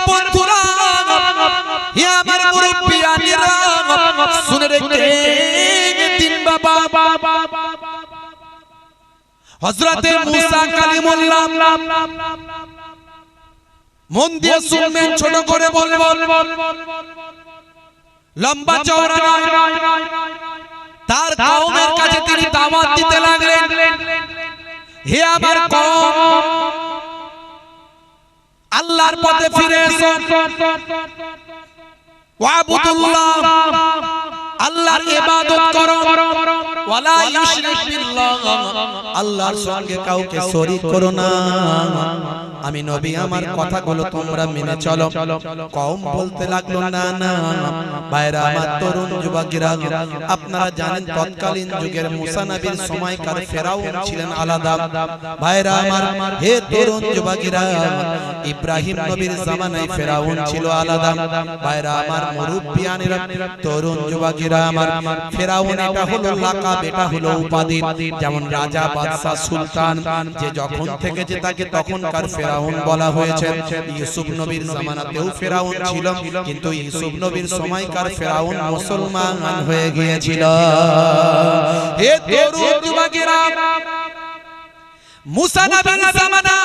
বন্ধুরা, হে আমার মুরব্বিয়ানেরা, শুনে রেখে বাবা, হযরতে মুসা কালিমুল্লাহ, মন দিয়ে শুনবেন, ছোট করে বলবো, লম্বা চওড়া নয়। তার কওমের কাছে তিনি দাওয়াত দিতে লাগলেন, হে আমার কওম, আল্লাহর পথে ফিরে এসো, ওয়াবুদুল্লাহ, আল্লাহর ইবাদত করো, ওয়ালা ইউশরিক বিল্লাহ, আল্লাহর সঙ্গে কাউকে শরীক করো না। আমি নবী, আমার কথাগুলো তোমরা মেনে চলো। কওম বলতে লাগলো, না না ভাইরা আমার, তরুণ যুবকেরা, আপনারা জানেন তৎকালীন যুগের মুসা নবীর সময়কার ফেরাউন ছিলেন আলাদা। ভাইরা আমার, হে তরুণ যুবকেরা, ইব্রাহিম নবীর জামানায় ফেরাউন ছিল আলাদা। ভাইরা আমার মুরব্বিয়ানেরা, তরুণ যুবকেরা আমার, ফেরাউন এটা হলো লাকাব, এটা হলো উপাধি। যেমন রাজা, বাদশা, সুলতান, যে যখন থেকে যে তাকে তখনকার ফেরাউন বলা হয়েছে। ইউসুফ নবীর জামানাতেও ফেরাউন ছিল, কিন্তু ইউসুফ নবীর সময়কার ফেরাউন মুসলমান হয়ে গিয়েছিল। হে তরুণ যুবকেরা, মুসা নবীর জামানায়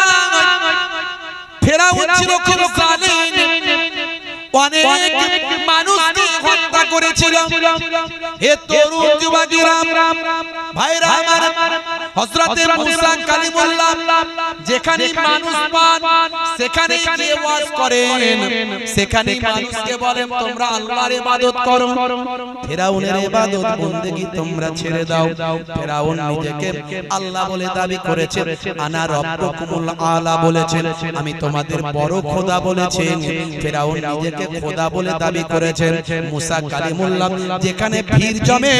ফেরাউন ছিল খুব জালিম, অনেক মানুষকে হত্যা করেছিল। হে তরুণ যুবকেরা, ভাইরা আমার, হযরতে মুসা কালিমুল্লাহ যেখানে মানুষ পান সেখানে গিয়ে ওয়াজ করেন, সেখানে মানুষকে বলেন তোমরা আল্লাহর ইবাদত করো, ফেরাউনের ইবাদত বন্দেগী তোমরা ছেড়ে দাও। ফেরাউন নিজেকে আল্লাহ বলে দাবি করেছে, আনা রব্বুকুমুল আলা বলেছেন, আমি তোমাদের বড় খোদা বলেছেন। ফেরাউন নিজেকে খোদা বলে দাবি করেছেন। মুসা কালিমুল্লাহ যেখানে ভিড় জমে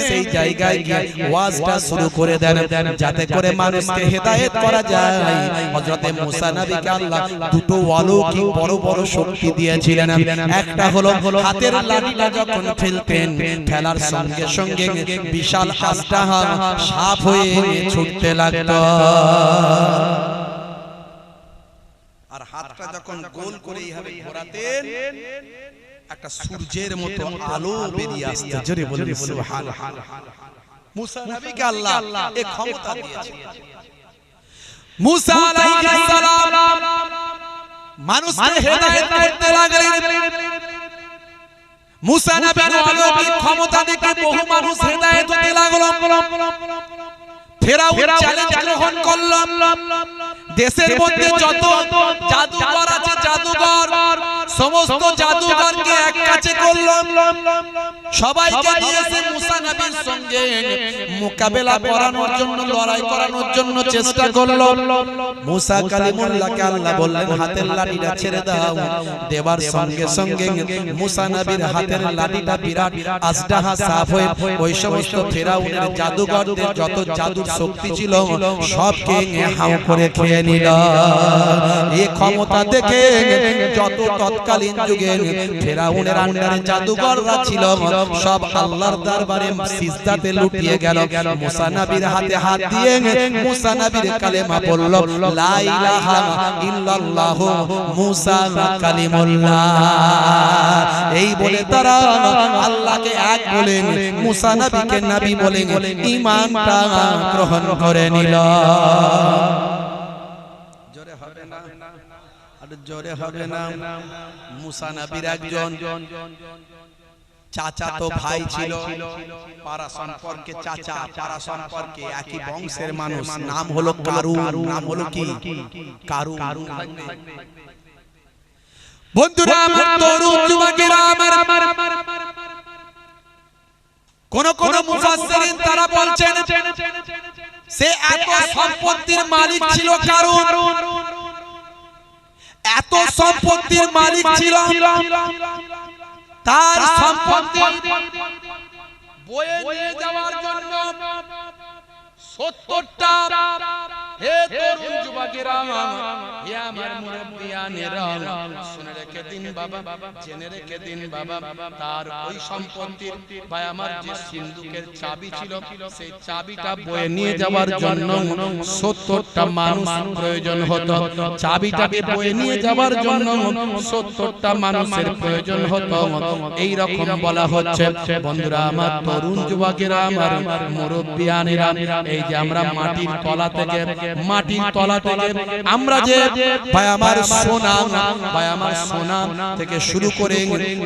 সেই জায়গায় গিয়ে ওয়াজটা শুরু করে দেন, যাতে করে মানুষকে হেদায়েত করা যায়। হযরতে মুসা নবীকে আল্লাহ দুটো অলৌকিক বড় বড় শক্তি দিয়েছিলেন। একটা হলো হাতের লাঠিটা যখন ফেলতেন, ফেলার সঙ্গে সঙ্গে বিশাল আজদাহা সাপ হয়ে ছুটতে লাগতো, আর হাতটা যখন গোল করে এইভাবে ঘোরাতেন, একটা সূর্যের মতো আলো বেরিয়ে আসতো। জোরে বলুন সুবহানাল্লাহ। মুসা নবীকে আল্লাহ এই ক্ষমতা দিয়েছেন। মুসা আলাইহিস সালাম মানুষকে হেদায়েত করতে লাগলেন। মুসা নবীর অলৌকিক ক্ষমতা দেখে বহু মানুষ হেদায়েত হতে লাগলো। ফেরাউন চ্যালেঞ্জ গ্রহণ করল, দেশের মধ্যে যত জাদুকর আছে, জাদুকর, সমস্ত জাদুকরকে এক কাছে করল, সবাইকে দিয়েছে মুসা নবীর সঙ্গে মোকাবেলা করানোর জন্য, লড়াই করানোর জন্য চেষ্টা করল। মুসা কালিমুল্লাহকে আল্লাহ বললেন, হাতের লাঠিটা ছেড়ে দাও। দেবার সঙ্গে সঙ্গে মুসা নবীর হাতের লাঠিটা বিরাট আজদাহা সাপ হয়ে ওই সমস্ত ফেরাউনের জাদুকরদের যত জাদুর শক্তি ছিল সবকে হাও করে খেয়ে নিল। এই ক্ষমতা দেখে যত তৎকালীন যুগে ফেরাউনের আন্ডারে জাদুকররা ছিল সব আল্লাহর দরবারে সিজদাতে লুটিয়ে গেল। মুসা নবীর হাতে হাত দিয়ে মুসা নবীর কালেমা পড়ল, লা ইলাহা ইল্লাল্লাহ মুসা কালিমুল্লাহ। এই বলে তারা আল্লাহকে এক বলে মুসা নবীকে নবী বলে ঈমানটা গ্রহণ করে নিল। জোরে হবে না, আর জোরে হবে না। মুসা নবীর একজন চাচা তো ভাই ছিল, পারা সম্পর্কে চাচা, পারা সম্পর্কে একই বংশের মানুষ, নাম হলো কারুন। নাম হলো কি? কারুন। বন্ধুরা আমার, তরুণ যুবকেরা আমার, কোন কোন মুফাসসিরিন তারা বলছেন সে এত সম্পত্তির মালিক ছিল কারুন, এত সম্পত্তির মালিক ছিল, তার সম্পত্তি বয়ে নিয়ে যাওয়ার জন্য 70টা হে তরুণ যুবকেরা, হে আমার মুরব্বিয়ানেরা, শুনে রেখে দিন বাবা, জেনে রেখে দিন বাবা, তার ওই সম্পত্তির ভাই আমার যে সিন্ধুকের চাবি ছিল, সেই চাবিটা বয়ে নিয়ে যাওয়ার জন্য 70টা মানুষ প্রয়োজন হতো। চাবিটাকে বয়ে নিয়ে যাওয়ার জন্য 70টা মানুষের প্রয়োজন হতো। এই রকম বলা হচ্ছে বন্ধুরা আমার, তরুণ যুবকেরা, আমার মুরব্বিয়ানেরা, এই যে আমরা মাটির তলা থেকে আমরা যে ভাই আমার সোনা থেকে শুরু করে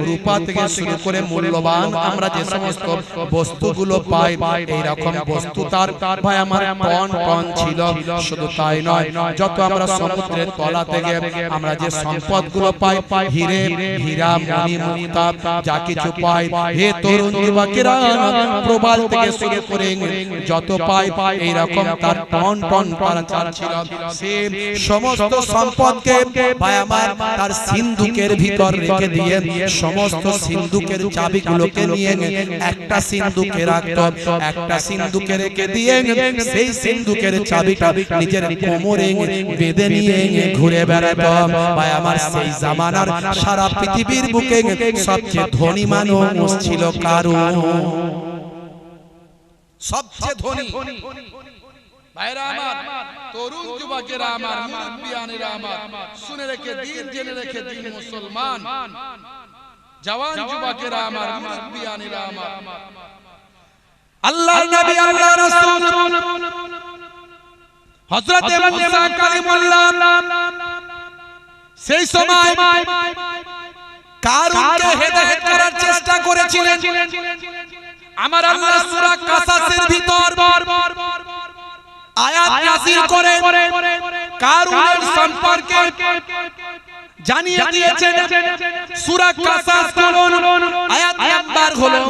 রূপা থেকে শুরু করে মূল্যবান আমরা যে সমস্ত বস্তুগুলো পাই, এই রকম বস্তু তার ভাই আমার টন ছিল। শুধু তাই নয়, যত আমরা সমুদ্রের তলা থেকে আমরা যে সম্পদগুলো পাই, হীরা মণি মুক্তা যা কিছু পাই, হে তরুণ যুবকেরা, প্রবাল থেকে শুরু করে যত পাই, এই রকম তার টন তার ছিল। সে সমস্ত সম্পদকে ভাই আমার তার সিন্ধুকের ভিতর রেখে দিয়ে সমস্ত সিন্ধুকের চাবিগুলোকে নিয়ে একটা সিন্ধুকে রাখতো, একটা সিন্ধুকে রেখে দিয়ে সেই সিন্ধুকের চাবিটা নিজের কোমরে বেঁধে নিয়ে ঘুরে বেড়াতো। ভাই আমার সেই জামানার সারা পৃথিবীর বুকে সবচেয়ে ধনী মানুষ ছিল কারুন, সবচেয়ে ধনী। ভাইরা আমার, তরুণ যুবকেরা আমার, মুরব্বিয়ানেরা আমার, শুনে রেখে দিন, জেনে রেখে দিন মুসলমান, জওয়ান যুবকেরা আমার, মুরব্বিয়ানেরা আমার, আল্লাহর নবী আল্লাহর রাসূল হযরত মুসা কালিমুল্লাহ সেই সময় কারুনকে হেদায়েত করার চেষ্টা করেছিলেন। আমার আল্লাহ সূরা কাসাসের ভিতর আয়াত নাযিল করে কারুনের সম্পর্কে জানিয়ে দিয়েছেন। সূরা কাসাস আয়াত নাম্বার হলো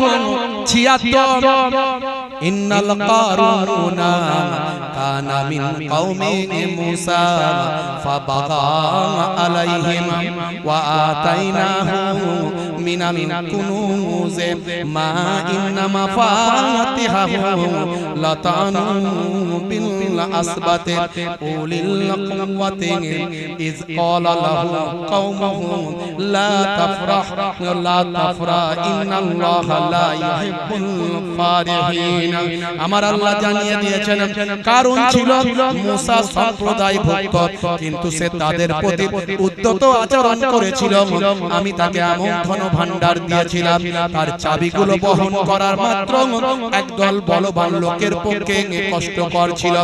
76। ইন্নাল কারুনা কানা মিন কওমি মুসা ফাবাগা আলাইহিম ওয়া আতাইনাহু মিনাল কুনুজ মা ইন্না মাফাতিহাহু লাতানু বিল আসবাতি উলিল কুওয়াতি ইয ক্বালা লাহু কওমুহু লা তাফরাহ ইন্নাল্লাহা লা ইউহিব্বুল ফারিহিন। আমার আল্লাহ জানিয়ে দিয়েছেন কারণ ছিল মুসা সম্প্রদায় ভক্ত, কিন্তু সে তাদের প্রতি উদ্যত আচরণ করেছিল। আমি তাকে এমন ধন ভান্ডার দিয়েছিলাম, তার চাবিগুলো বহন করার মাত্র একদল বলবান লোকের পক্ষে কষ্টকর ছিল।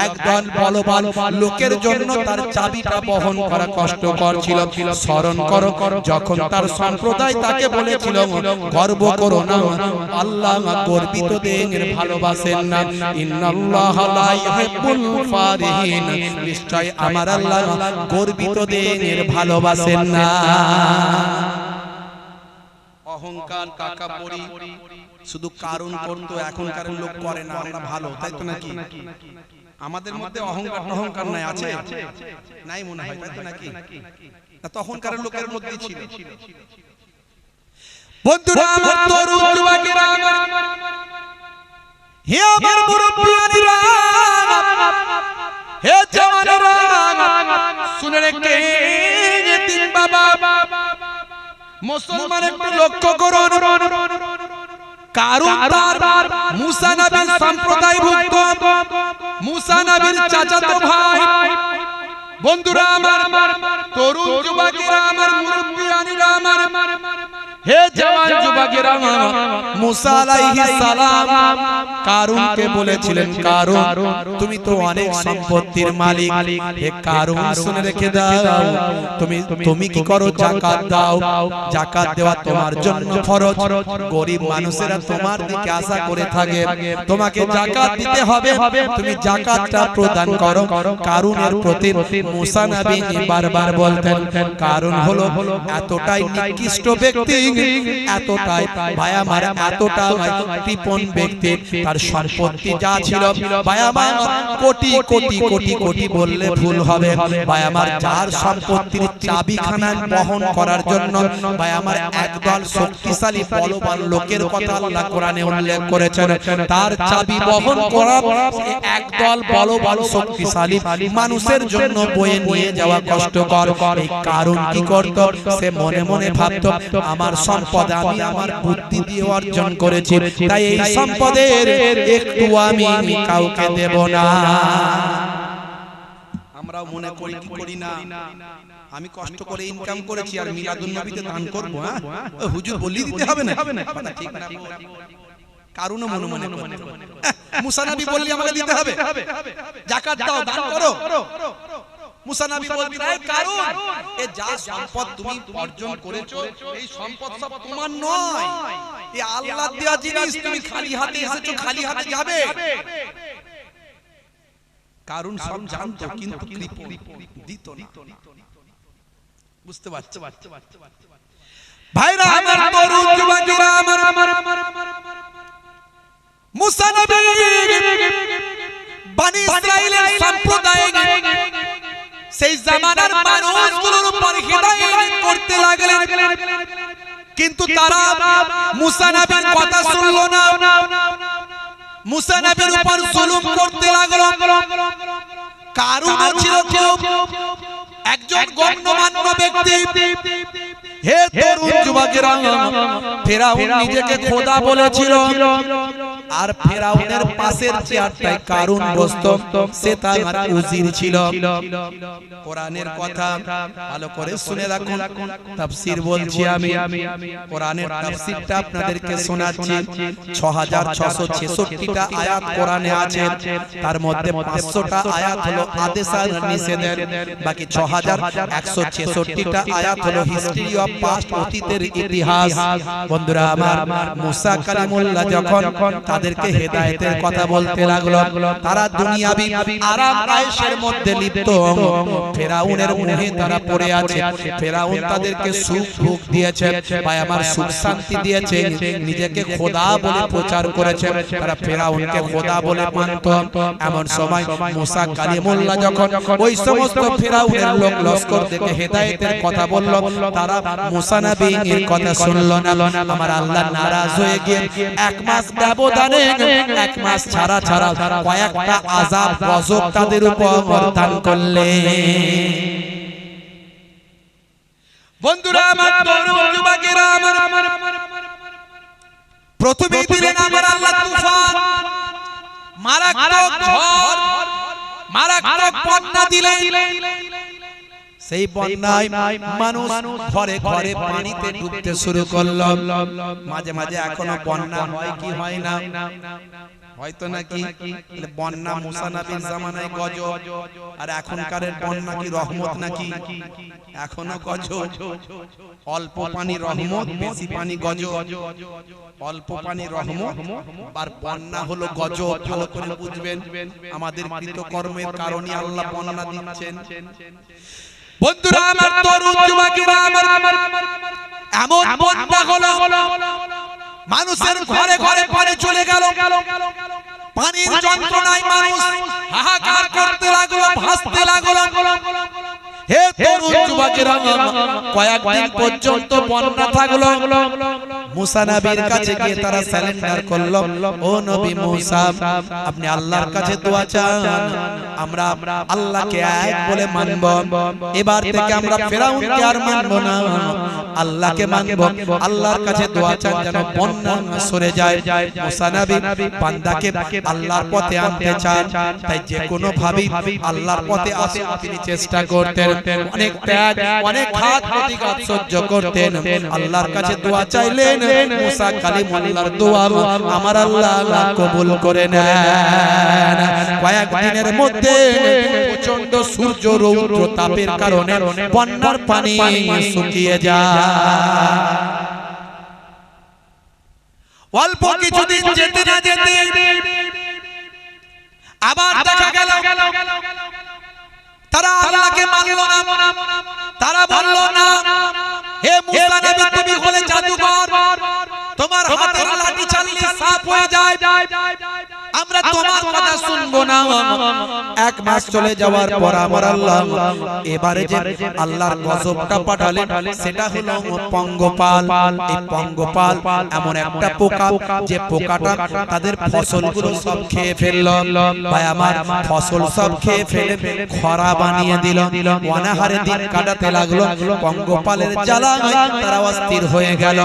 একদল বলবান লোকের জন্য তার চাবিটা বহন করা কষ্টকর ছিল। স্মরণ করো, যখন তার সম্প্রদায় তাকে বলেছিল গর্ব করো না, আল্লাহ গর্বিতদের ভালোবাসেন না। ইন্নাল্লাহা লা ইউহিব্বুল ফারিহিন, নিশ্চয় আমার আল্লাহ গর্বিতদের ভালোবাসেন না। অহংকার কাকাপড়ি শুধু কারণ করতো, এখনকার লোক করে না। আমরা ভালো, তাই তো নাকি? আমাদের মধ্যে অহংকার নাই, আছে নাই মনে হয়, তাই তো নাকি? তখনকার লোকের মধ্যে ছিল। বন্ধুরা আমার, তরুণ যুবকেরা আমার, হে আমার মুরব্বিয়ানেরা, হে জওয়ানেরা, শুনে রেখে দিন বাবা, মুসলমান একটু লক্ষ্য করুন। কারণ তার মুসা নবীর সম্প্রদায় ভুক্ত, মুসা নবীর চাচাতো ভাই। বন্ধুরা আমার, তরুণ যুবকেরা আমার, মুরব্বিয়ানেরা আমার, হে জওয়ান যুবকেরা, মুসা আলাইহিস সালাম কারুনকে বলেছিলেন, কারুন তুমি তো অনেক সম্পত্তির মালিক, হে কারুন শুনে রেখে দাও, তুমি কি করো? যাকাত দাও। যাকাত দেওয়া তোমার জন্য ফরজ। গরিব মানুষেরা তোমার দিকে আশা করে থাকে, তোমাকে যাকাত দিতে হবে, তুমি যাকাতটা প্রদান করো। কারুনের প্রতি মুসা নবী বারবার বলতেন। কারণ হলো এতটাই নিকৃষ্ট ব্যক্তি, এতটাই ভাই আমার, এতটা কৃপণ ব্যক্তি, তার সম্পত্তি যা ছিল ভাই আমার কোটি কোটি কোটি কোটি বললে ভুল হবে ভাই আমার, যার সম্পত্তির চাবিখানা বহন করার জন্য ভাই আমার একদল শক্তিশালী বলবান লোকের কথা আল্লাহ কোরআনে উল্লেখ করেছেন, তার চাবি বহন করা একদল বলবান শক্তিশালী মানুষের জন্য বয়ে নিয়ে যাওয়া কষ্টকর। এই কারণ কি করত, সে মনে মনে ভাবত আমার সম্পদ আমি আমার বুদ্ধি দিয়ে অর্জন করেছি, তাই এই সম্পদের একটু আমি কাউকে দেব না। আমরাও মনে করি কি করি না, আমি কষ্ট করে ইনকাম করেছি আর মিলাদুন নবীতে দান করব, হ্যাঁ হুজুর বলি দিতে হবে না, কথা ঠিক না। কারণ মনে মনে মুসা নবী বললি আমাকে দিতে হবে, যাকাত দাও, দান করো। মুসা নবী বলতেন কারণ এই যা সম্পদ তুমি অর্জন করেছো এই সম্পদ সব তোমার নয়, এই আল্লাহর দেওয়া জিনিস, তুমি খালি হাতে এসেছো, খালি হাতে যাবে। কারণ সব জানতো কিন্তু কৃপণ দিত না। বুঝতে পারছো ভাইরা আমার, তরুণ যুবকেরা আমার, মুসা নবী বনি ইসরাইলের সম্প্রদায় সেই জামানার মানুষগুলোর উপর হিদায়াত করতে লাগলেন, কিন্তু তারা মুসা নবীর কথা শুনলো না, মুসা নবীর উপর জুলুম করতে লাগলো। কারণ ছিল কেউ একজন গণ্যমান্য ব্যক্তি। হে তরুণ যুবকেরা, ফেরাউন নিজেকে খোদা বলেছিল, আর ফেরাউনের পাশের চেয়ারটায় কারুন বসতো, সে তার উজির ছিল। কোরআনের কথা ভালো করে শুনে রাখুন, তাফসীর বলছি আমি, কোরআনের তাফসীরটা আপনাদেরকে শোনাচ্ছি। 6666টা আয়াত কোরআনে আছে, তার মধ্যে 500টা আয়াত হলো আদেশ আর নিষেধের, বাকি 6166টা আয়াত হলো হিস্ট্রি অফ পাস্ট, অতীতের ইতিহাস। বন্ধুরা আমার, মুসা কালিমুল্লাহ যখন তাদেরকে হেদায়েতের কথা বলতে লাগলো, তারা দুনিয়াবি আরাম আয়েশের মধ্যে লিপ্ত, ফেরাউনের মুহে তারা পড়ে আছে। ফেরাউন তাদেরকে সুখ ভোগ দিয়েছে, ভাই আমার সুখ শান্তি দিয়েছে, নিজেকে খোদা বলে প্রচার করেছে, তারা ফেরাউনকে খোদা বলে মানত। এমন সময় মুসা কালিমুল্লাহ যখন ওই সমস্ত ফেরাউনের লোক লস্কর থেকে হেদায়েতের কথা বলল, তারা মুসা নবীর কথা শুনল না। আমার আল্লাহ নারাজ হয়ে গিয়ে 1 মাস ব্যবধানে, 1 মাস ছাড়া ছাড়া কয়েকটা আযাব গজব তাদের উপর দান করলেন। বন্ধুরা আমার, তরুণ যুবকেরা আমার, প্রথমে দিলেন আমার আল্লাহ তুফান, মারাত্মক ঝড়, মারাত্মক বন্যা দিলেন। সেই বন্যায় মানুষ ঘরে ঘরে পানিতে ডুবতে শুরু করলো। মাঝে মাঝে এখনো বন্যা হয় কি হয় না, হয়তো নাকি বন্যা মুসা নবীর জামানায় গজব, আর এখনকার বন্যা কি রহমত নাকি? এখনো গজব। অল্প পানি রহমত, বেশি পানি গজব। অল্প পানি রহমত আর বন্যা হলো গজব। ভালো করে বুঝবেন, আমাদের কৃতকর্মের কারণে আল্লাহ বন্যা দিচ্ছেন। বন্ধুরা আমার, তরুণ যুবকেরা আমার, এমন বন্যা হলো মানুষের ঘরে ঘরে পানি চলে গেল। পানির যন্ত্রণায় মানুষ হাহাকার করতে লাগলো, ভাসতে লাগলো। হে তরুণ যুবকেরা, কয়েকদিন পর্যন্ত বন্যা থাকলো। মুসা নবীর কাছে গিয়ে তারা সারেন্ডার করলো, ও নবী মুসা, আপনি আল্লাহর কাছে দোয়া চান, আমরা আল্লাহকে এক বলে মানব, এবার থেকে আমরা ফেরাউনকে আর মানব না, আল্লাহকে মানব। আল্লাহর কাছে দোয়া চান যেন বন্যা সরে যায়। মুসা নবী বান্দাকে আল্লাহর পথে আনতে চান, তাই যে কোনো ভাবে আল্লাহর পথে আসতে তিনি চেষ্টা করতেন। অনেক ত্যাগ, অনেক ঘাত প্রতিঘাত সহ্য করতেন। আল্লাহর কাছে দোয়া চাইলেন, মুসা কালিমুল্লাহর দোয়া আমার আল্লাহ কবুল করে নেন। কয়েকদিনের মধ্যে প্রচন্ড সূর্য রৌদ্র তাপের কারণে বন্যার পানি শুকিয়ে যায়। অল্প কিছুদিন যেতে না যেতে আবার দেখা গেল তারা আল্লাহকে মানল না। তারা বলল না, হে মুসা নবী, তুমি হলে জাদুকর, তোমার হাতের লাঠি যায় আমরা তোমার কথা শুনবো না। এক মাস চলে যাওয়ার পর আমার আল্লাহ এবারে যে আল্লাহর গজবটা পাঠালেন সেটা হলো পঙ্গপাল। এই পঙ্গপাল এমন একটা পোকা যে পোকাটা তাদের ফসলগুলো সব খেয়ে ফেললো। ভাই আমার ফসল সব খেয়ে ফেলে খরা বানিয়ে দিল। অনাহারে দিন কাটাতে লাগলো। পঙ্গপালের জ্বালায় তারা অস্থির হয়ে গেল।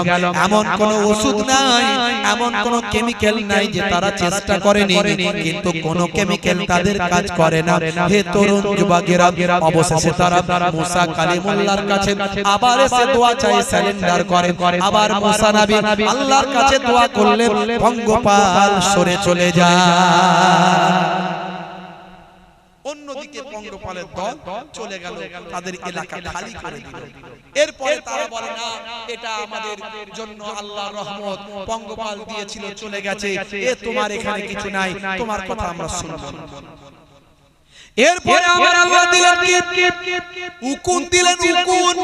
এমন কোন ওষুধ নাই, এমন কোন কেমিক্যাল নাই যে তারা চেষ্টা করেনি, কিন্তু কোন কেমিক্যাল তাদের কাজ করে না। হে তরুণ যুবকেরা, অবশেষে তারা মুসা কালিমুল্লাহর কাছে আবার এসে দোয়া চাই, সারেন্ডার করে। আবার মুসা নবী আল্লাহর কাছে দোয়া করলে পঙ্গপাল সরে চলে যায়। অন্যদিকে পঙ্গপালের দল চলে গেল, তাদের এলাকা খালি করে দিল। এরপরে তারা বলে না এটা আমাদের জন্য আল্লাহর রহমত, পঙ্গপাল দিয়েছিল চলে গেছে, এ তোমার এখানে কিছু নাই, তোমার কথা আমরা শুনব না। এরপরে আবার আল্লাহ দিলেন উকুন, দিলেন উকুন।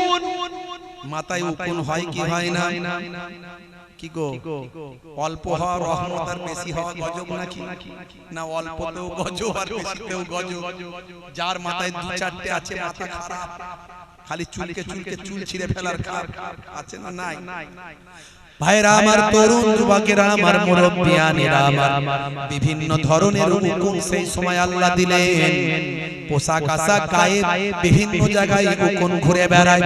মাথায় উকুন হয় কি হয় না? কি গো, অল্প হওয়া রহমত আর বেশি হওয়া গজব নাকি? না অল্পতেও গজব আর বেশিতেও গজব। যার মাথায় দু চারটে আছে মাথা খারাপ, খালি চুলকে চুলকে চুল ছিঁড়ে ফেলার খারাপ আছে না? নাই। ভাইরা আমার, তরুণ যুবকেরা আমার, মুরব্বিয়ানেরা আমার, বিভিন্ন ধরনের হুকুম সেই সময় আল্লাহ দিলেন। পোশাক আশাক গায়ে বিভিন্ন জায়গায় হুকুম ঘুরে বেড়ায়।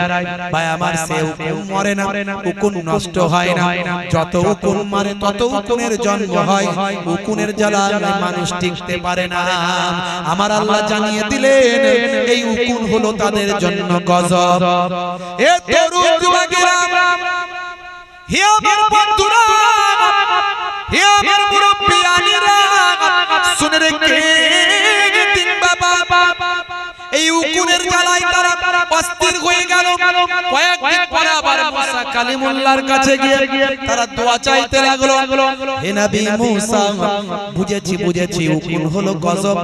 ভাই আমার, সে হুকুম মরে না, হুকুম নষ্ট হয় না। যত হুকুম মারে তত হুকুমের জন্ম হয়। হুকুমের জ্বালায় মানুষ টিকতে পারে না। আমার আল্লাহ জানিয়ে দিলেন এই হুকুম হলো তাদের জন্য গজব। এ তরুণ যুবকেরা, হে আমার বন্ধুরা, হে আমার মুরব্বিয়ানেরা, শুনে রেখে দিন বাবা, এই উকুনের জ্বালায় তারা অস্থির হয়ে গেল। কয়েকদিন পরে আবার মুসা কালিমুল্লাহর কাছে গিয়ে তারা দোয়া চাইতে লাগলো। হে নবী মুসা, বুঝেছি বুঝেছি উকুন হলো গজব,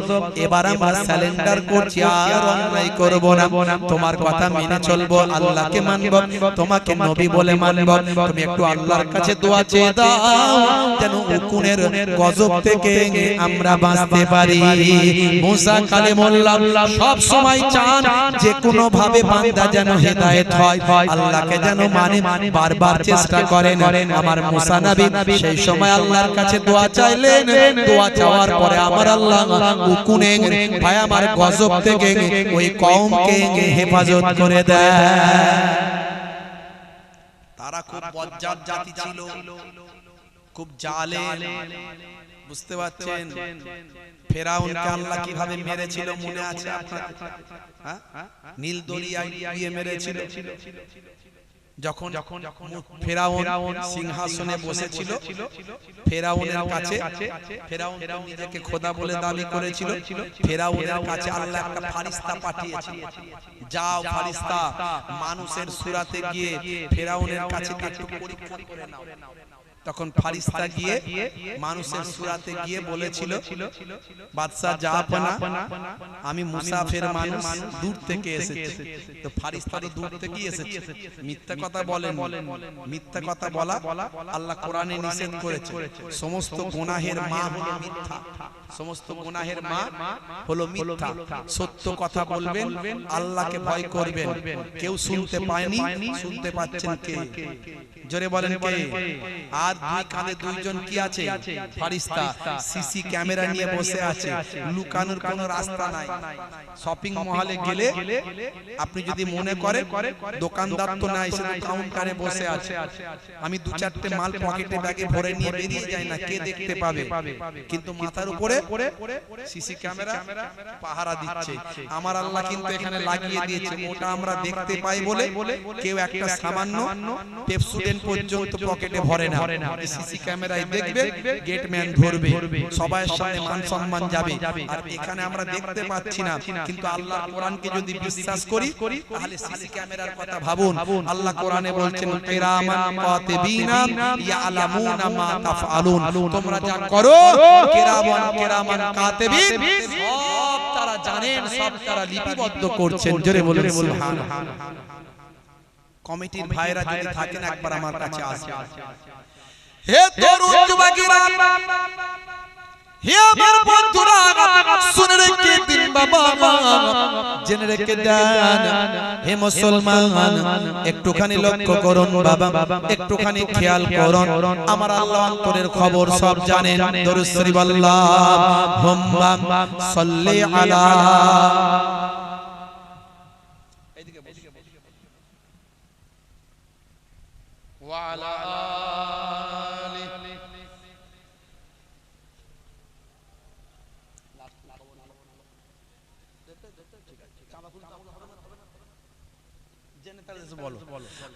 এবার আমরা সারেন্ডার করছি, আর অন্যায় করব না, তোমার কথা মেনে চলবো, আল্লাহকে মানব, তোমাকে নবী বলে মানব। তুমি একটু আল্লাহর কাছে দোয়া চেয়ে দাও যেন উকুনের গজব থেকে আমরা বাঁচতে পারি। মুসা কালিমুল্লাহ সব সময় চান যে কোনো ভাবে বান্দা যেন হেদায়েত হয়, আল্লাহকে যেন মানে, বারবার চেষ্টা করেন। আমার মুসা নবী সেই সময় আল্লাহর কাছে দোয়া চাইলেন। দোয়া চাওয়ার পরে আমার আল্লাহ উকুনের, ভাই আমার, গজব থেকে ওই কওমকে হেফাজত করে দেয়। তারা খুব বজ্জাত জাতি ছিল, খুব জালেম, বুঝতে পারছেন? ফেরাউনকে আল্লাহ কিভাবে মেরেছিল মনে আছে আপনাদের? নীল দরিয়ায় গিয়ে মেরেছিল। যখন ফেরাউন সিংহাসনে বসেছিল, ফেরাউনের কাছে, ফেরাউন নিজেকে খোদা বলে দাবি করেছিল। ফেরাউনের কাছে আল্লাহ একটা ফারিস্তা পাঠিয়েছিল, যাও ফারিস্তা, মানুষের সূরাতে গিয়ে ফেরাউনের কাছে একটু পরীক্ষা করে নাও। তখন ফারিস্তা গিয়ে মানুষের সূরাতে গিয়ে বলেছিল, বাদশা জাহাপনা, আমি মুসাফির মানুষ, দূর থেকে এসেছি। তো ফারিস্তা তো দূর থেকেই এসেছে, মিথ্যা কথা বলেন। মিথ্যা কথা বলা আল্লাহ কোরআনে নিষেধ করেছে। সমস্ত গুনাহের মা হলো মিথ্যা, সমস্ত গুনাহের মা হলো মিথ্যা। সত্য কথা বলবেন, আল্লাহকে ভয় করবেন। কেউ শুনতে পায়নি, শুনতে পাচ্ছেন কে? জোরে বলেন কে? আর দুই কাঁধে দুইজন কি আছে? ফারিস্তা। সিসি ক্যামেরা নিয়ে বসে আছে, লুকানোর কোনো রাস্তা নাই। শপিং মহলে গেলে আপনি যদি মনে করেন দোকানদার তো নাই, সে কাউন্টারে বসে আছে, আমি দু চারটে মাল পকেটে ব্যাগে ভরে নিয়ে বেরিয়ে যাই না, কে দেখতে পাবে? কিন্তু মাথার উপরে সিসি ক্যামেরা পাহারা দিচ্ছে। আমার আল্লাহ কিন্তু এখানে লাগিয়ে দিয়েছে, ওটা আমরা দেখতে পাই বলে কেউ একটা সামান্য পেপসুডেন্ট পর্যন্ত পকেটে ভরে না। সিসি ক্যামেরায় দেখবে, গেটম্যান ধরবে, সবার সামনে মান সম্মান যাবে। আর এখানে আমরা দেখতে পাচ্ছি না, কিন্তু আল্লাহর কোরআনকে যদি বিশ্বাস করি তাহলে সিসি ক্যামেরার কথা ভাবুন। আল্লাহ কোরআনে বলছেন, কিরামান কাতিবিনা ইয়ালামুনা মা তাফআলুন, তোমরা যা করো কিরামান কাতিবিন, সব তারা জানেন, সব তারা লিপিবদ্ধ করছেন। জোরে বলুন সুবহানাল্লাহ। কমিটির ভাইরা যদি থাকেন একবার আমার কাছে আসবেন। হে তরুণ যুবকেরা, হে আমার বন্ধুরা, শুনে রেখে দিন বাবা, জেনে রেখে দেন। হে মুসলমান, একটুখানি লক্ষ্য করুন বাবা, একটুখানি খেয়াল করুন। আমার আল্লাহ অন্তরের খবর সব জানেন। দরুদ শরীফ আল্লাহুম্মা সাল্লি আলা ওয়া আলা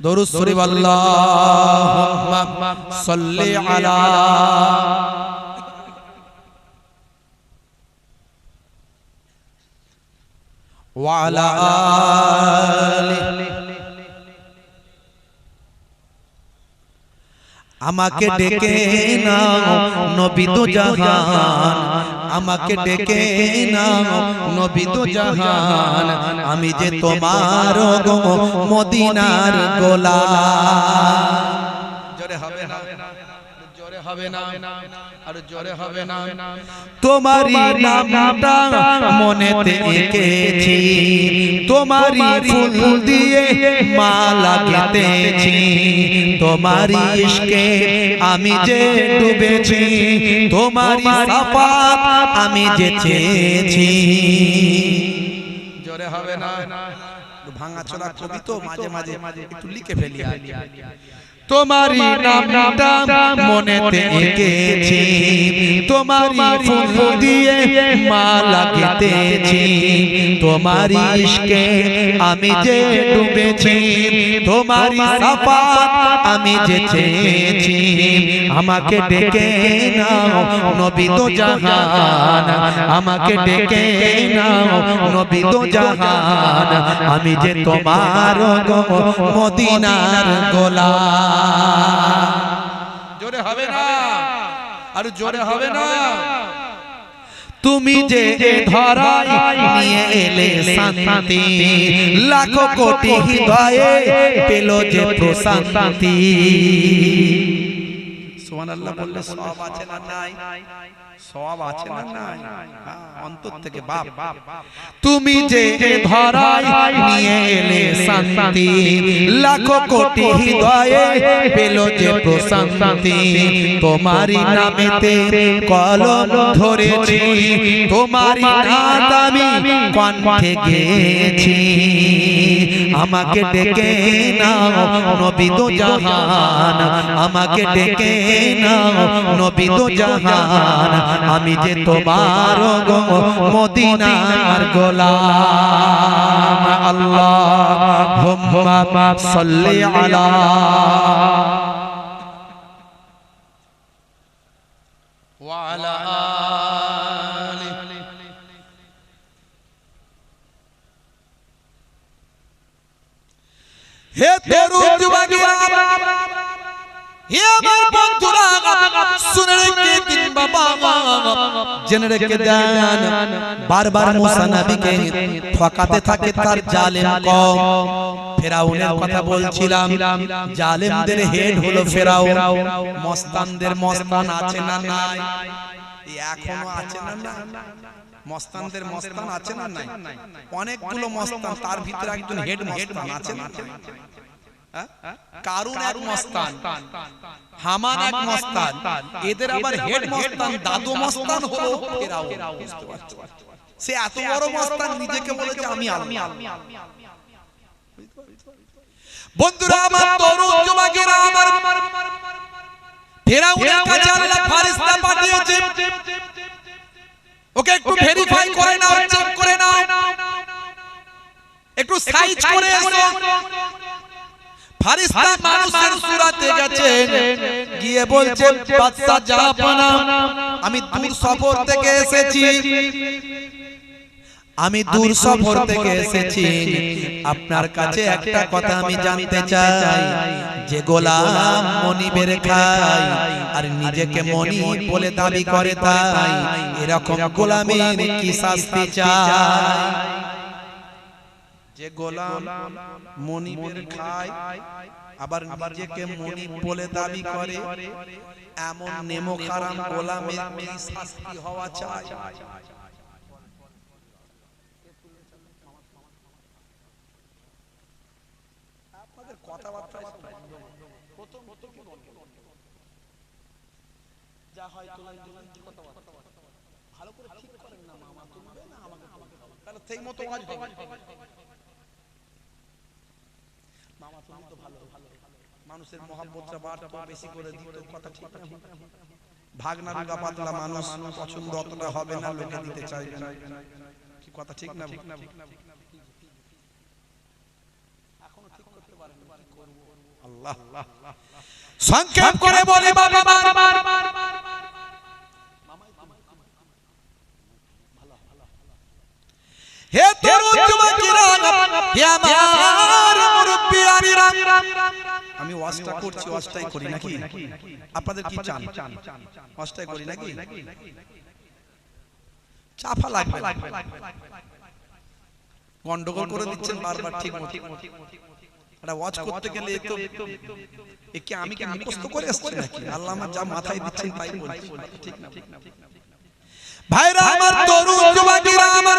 দরুদ শরীফ আল্লাহুম্মা সাল্লি আলা ওয়া আলা আলি। আমাকে ডেকে নাও নবী দো জাহান, আমাকে ডেকে নাও নবী দো জাহান, আমি যে তোমার গো মদিনার গোলাম। জোরে হবে না, জোরে হবে না, আর জোরে হবে না। তোমারই নামটা মনেতে এঁকেছি, তোমারই ফুল দিয়ে মালা গেঁথেছি, তোমারই ইশকে আমি যে ডুবেছি, তোমারই সাফাত আমি যে চেয়েছি। জোরে হবে না, ভাঙাচোরা কবি তো মাঝে মাঝে একটু লিখে ফেলি। তোমারই নামটা মনেতে এঁকেছি, তোমারই ফুল দিয়ে মালা গেঁথেছি, তোমারই ইশকে আমি যে ডুবেছি, তোমারই সাফাত আমি যে চেয়েছি। আমাকে ডেকে নাও নবী দো জাহান, আমাকে ডেকে নাও নবী দো জাহান, আমি যে তোমার গো মদিনার গোলাম। জোরে হবে না, আর জোরে হবে না। তুমি যে ধরায় নিয়ে এলে শান্তি, লাখো কোটি হৃদয়ে পেল যে প্রশান্তি। সুবহানাল্লাহ বললে সওয়াব আছে না নাই? সওয়াব আছে না নাই? অন্তর থেকে বাপ। তুমি যে ধরায় নিয়ে এলে শান্তি, লাখো কোটি হৃদয়ে পেল যে প্রশান্তি, তোমারই নামেতে কলম ধরেছি, তোমারই নাম আমি কণ্ঠে গেয়েছি। আমাকে ডেকে নাও নবী দো জাহান, আমাকে ডেকে নাও নবী দো জাহান, আমি যে তোমার গো মদিনার গোলাম। আল্লাহুম্মা সাল্লি আলা ওয়া আলা আলি। হে তরুণ যুবকেরা, হে আমার বন্ধুরা, শুনে রেখে দিন বাবা, জেনে রেখে দেন। বারবার মুসা নবীকে ঠকাতে থাকে তার জালেম কওম। ফেরাউনের কথা বলছিলাম, জালেমদের হেড হলো ফেরাউন। মস্তানদের মস্তান আছে না নাই? এখনো আছে না নাই? মস্তানদের মস্তান আছে না নাই? অনেকগুলো মস্তান, তার ভিতরে একজন হেড মস্তান আছে না? কারুন এক মস্তান, হামান এক মস্তান, এদের আবার হেড মস্তান দাদু মস্তান হলো ফেরাউন। সে এত বড় মস্তান, নিজেকে বলেছে আমি আল্লাহ। বন্ধুরা আমার, তরুণ যুবকেরা আমার, ফেরাউনের কাছে আল্লাহ ফেরেশতা পাঠিয়েছে, ওকে একটু ভেরিফাই করে নাও, চেক করে নাও, একটু সাইজ করে এসো। ফেরেশতা মানুষের সুরাতে গেছে, গিয়ে বলছে বাদশা জাহাপনা, আমি দূর সফর থেকে এসেছি, আমি দূর সফর থেকে এসেছি, আপনার কাছে একটা কথা আমি জানতে চাই, যে গোলাম মনিবের খায় আর নিজেকে মনি বলে দাবি করে, তাই এরকম গোলামের কি শাস্তি চাই? যে গোলাম মনিবের খায় আবার নিজেকে মনিব বলে দাবি করে, এমন নেমক হারাম গোলামের কি শাস্তি হওয়া চাই? আপনাদের কথাবার্তা প্রথম যা হয় কথাবার্তা ভালো করে ঠিক করেন না, মামা তুলবে না আমাকে, তাহলে সেই মতো ওয়াজ হবে। মামা তুমি তো ভালো মানুষের মহব্বতটা বাড়তো, বেশি করে দিত, কথা ঠিক না? ভাগনা রুগা পাতলা মানুষ পছন্দ অতটা হবে না, লোকে দিতে চাইবে না, কি কথা ঠিক না? এখনো ঠিক করতে পারেন না, কি করব? আল্লাহ সংক্ষেপ করে বলি বাবা, হে তরুণ যুবকেরা, হে আমার মুরব্বিয়ারা, আমি ওয়াজটা করছি, ওয়াজটাই করি নাকি? আপনাদের কি চান ওয়াজটাই করি নাকি? চাপা লাগবে, গন্ডগোল করে দিচ্ছেন বারবার, ঠিক মতো এটা ওয়াজ করতে গেলে তো একে আমি কি মুখস্থ করে আসছি নাকি? আল্লাহ আমার যা মাথায় দিচ্ছেন তাই বলছি, ঠিক না? ভাইরা আমার, তরুণ যুবকেরা আমার,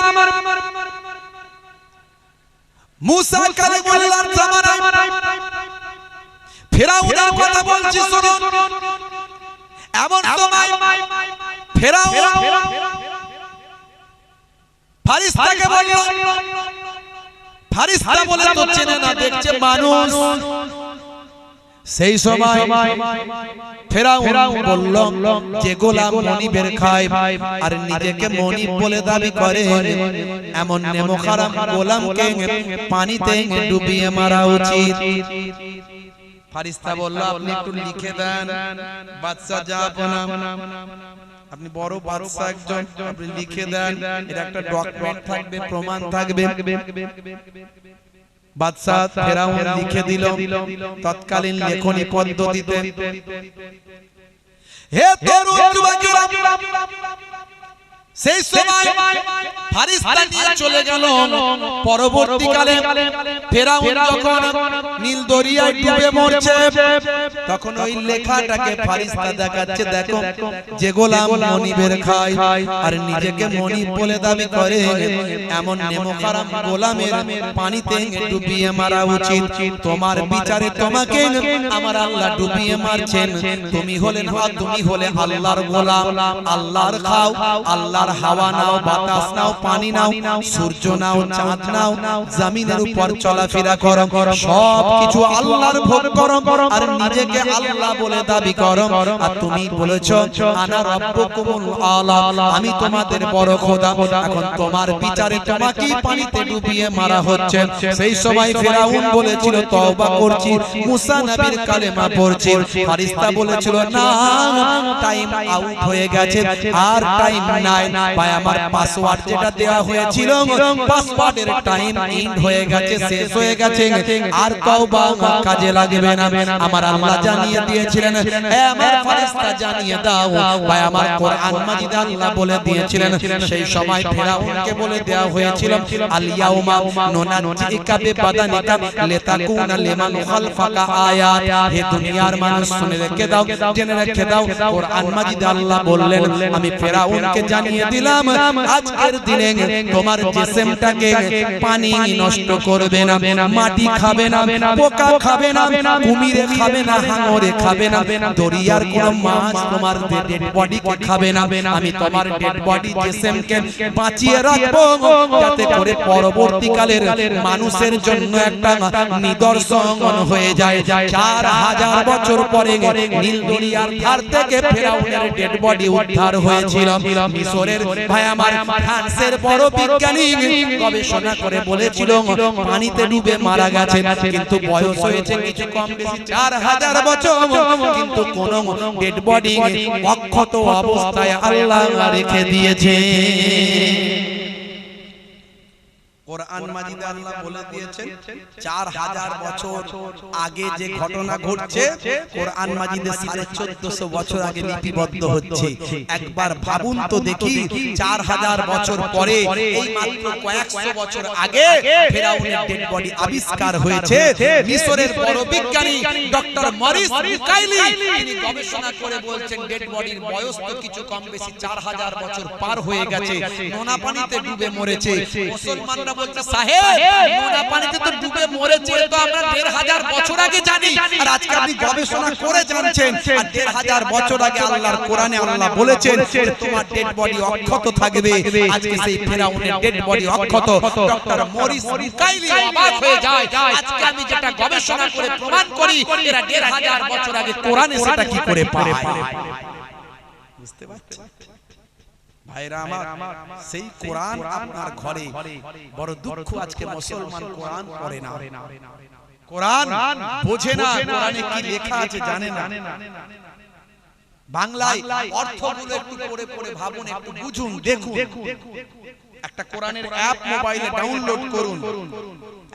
মুসা কালিমুল্লাহর জামানায় ফিরাউনের কথা বলছি শুনুন। এমন সময় ফিরাউন ফারিস্তাকে বলল, ফারিস্তা বলে তো চেনে না, দেখছে মানুষ। সেই সময় ফিরাউন বলল, যে গোলাম মনিবের খায় আর নিজেকে মনিব বলে দাবি করে, এমন নেমক হারাম গোলামকে পানিতে ডুবিয়ে মারা উচিত। ফারিস্তা বলল, আপনি একটু লিখে দেন। বাদশা যা আপনি বড় বাদশা একজন, আপনি লিখে দেন, এর একটা ডকুমেন্ট থাকবে, প্রমাণ থাকবে। বাদশা ফিরাউন লিখে দিল তৎকালীন লেখনী পদ্ধতিতে। হে তরুণ যুবকেরা, সেই সময় ফারিস্তা নিয়ে চলে গেল। পরবর্তীকালে ফিরাউন যখন নীল দরিয়ায় ডুবে মরছে, তখন ওই লেখাটাকে ফারিস্তা দেখাচ্ছে, দেখো যে গোলাম মনিবের খায় আর নিজেকে মনিব বলে দাবি করে, এমন নেমক হারাম গোলামের পানিতে ডুবিয়ে মারা উচিত। তোমার বিচারে তোমাকে আমার আল্লাহ ডুবিয়ে মারছেন। তুমি হলে আল্লাহর গোলাম, আল্লাহর খাও, আল্লাহর হাওয়া নাও, বাতাস নাও, পানি নাও, সূর্য নাও, চাঁদ নাও, জমিনের উপর চলাফেরা করো, সবকিছু আল্লাহর ভোগ করো আর নিজেকে আল্লাহ বলে দাবি করো। আর তুমি বলেছো আনা রাব্বুকুমুল আলা, আমি তোমাদের বড় খোদা। এখন তোমার বিচারে তোমাকেই পানিতে ডুবিয়ে মারা হচ্ছে। সেই সময় ফিরাউন বলেছিল, তওবা করছি, মুসা নবীর কালেমা পড়ছি। ফারিস্তা বলেছিল, না, টাইম আউট হয়ে গেছে, আর টাইম নাই ভাই, আমার পাসওয়ার্ড যেটা দেওয়া হয়েছিল, পাসওয়ার্ডের টাইম এন্ড হয়ে গেছে, শেষ হয়ে গেছে, আর তওবা কাজে লাগবে না। আমার আল্লাহ জানিয়ে দিয়েছিলেন, এ আমার ফেরেশতা জানিয়ে দাও ভাই, আমার কোরআন মাজিদ আল্লাহ বলে দিয়েছিলেন। সেই সময় ফিরাউনকে বলে দেওয়া হয়েছিল, আল ইয়াউমা নুনাজ্জিকা বিবাদানিকা লিতাকুনা লিমান খালফাকা আয়াত। হে দুনিয়ার মানুষ, শুনে রেখে দাও, জেনে রেখে দাও, কোরআন মাজিদ আল্লাহ বললেন, আমি ফিরাউনকে জানিয়ে দিলাম, আজকের দিনে তোমার জিসমটাকে পানি নষ্ট করবে না, মাটি খাবে না, পোকা খাবে না, কুমিরে খাবে না, হাঙরে খাবে না, দরিয়ার কোন মাছ তোমার ডেড বডিকে খাবে না। আমি তোমার ডেড বডি জিসমকে বাঁচিয়ে রাখবো, যাতে করে পরবর্তীকালের মানুষের জন্য একটা নিদর্শন হয়ে যায়। 4000 বছর পরে নীল দরিয়ার ধার থেকে ফিরাউনের ডেড বডি উদ্ধার হয়েছিল। মিশরের ভাই আমার ফ্রান্সের বড় বিজ্ঞানী গবেষণা করে বলেছিল, পানিতে ডুবে মারা গেছে, কিন্তু বয়স হয়েছে কিছু কম বেশি 4000 বছর, কিন্তু কোন ডেড বডি অক্ষত অবস্থায় আল্লাহ রেখে দিয়েছে। কোরআন মাজিদে আল্লাহ বলে দিয়েছেন 4000 বছর আগে যে ঘটনা ঘটছে কোরআন মাজিদে 1450 বছর আগে লিপিবদ্ধ হচ্ছে। একবার ভাবুন তো দেখি 4000 বছর পরে এই মাত্র কয়েকশো বছর আগে ফেরাউনের ডেড বডি আবিষ্কার হয়েছে। মিশরের বড় বিজ্ঞানী ডক্টর মরিস বুকাইলি তিনি গবেষণা করে বলছেন ডেড বডির বয়স তো কিছু কম বেশি 4000 বছর পার হয়ে গেছে, নোনা পানিতে ডুবে মরেছে। মুসলমানরা বলছে সাহেব নোনা পানিতে তো ডুবে মরেছে তো আমরা 1500 বছর আগে জানি, আর আজকে আপনি গবেষণা করে জানছেন আর 1500 বছর আগে আল্লাহর কোরআনে আল্লাহ বলেছেন তোমার ডেড বডি অক্ষত থাকবে। আজকে সেই ফেরাউনের ডেড বডি অক্ষত। ডক্টর মরিস বুকাইলি অবাক হয়ে যায়, আজকে আমি যেটা গবেষণা করে প্রমাণ করি এরা 1500 বছর আগে কোরআনে সেটা কি করে পায়। বুঝতে পারছেন ভাইরা আমার, সেই কোরআন আপনার ঘরে। বড় দুঃখ আজকে মুসলমান কোরআন পড়ে না, কোরআন বোঝে না, কোরআনে কি লেখা আছে জানে না। বাংলায় অর্থগুলো একটু পড়ে পড়ে ভাবুন, একটু বুঝুন, দেখুন। একটা কোরআনের অ্যাপ মোবাইলে ডাউনলোড করুন,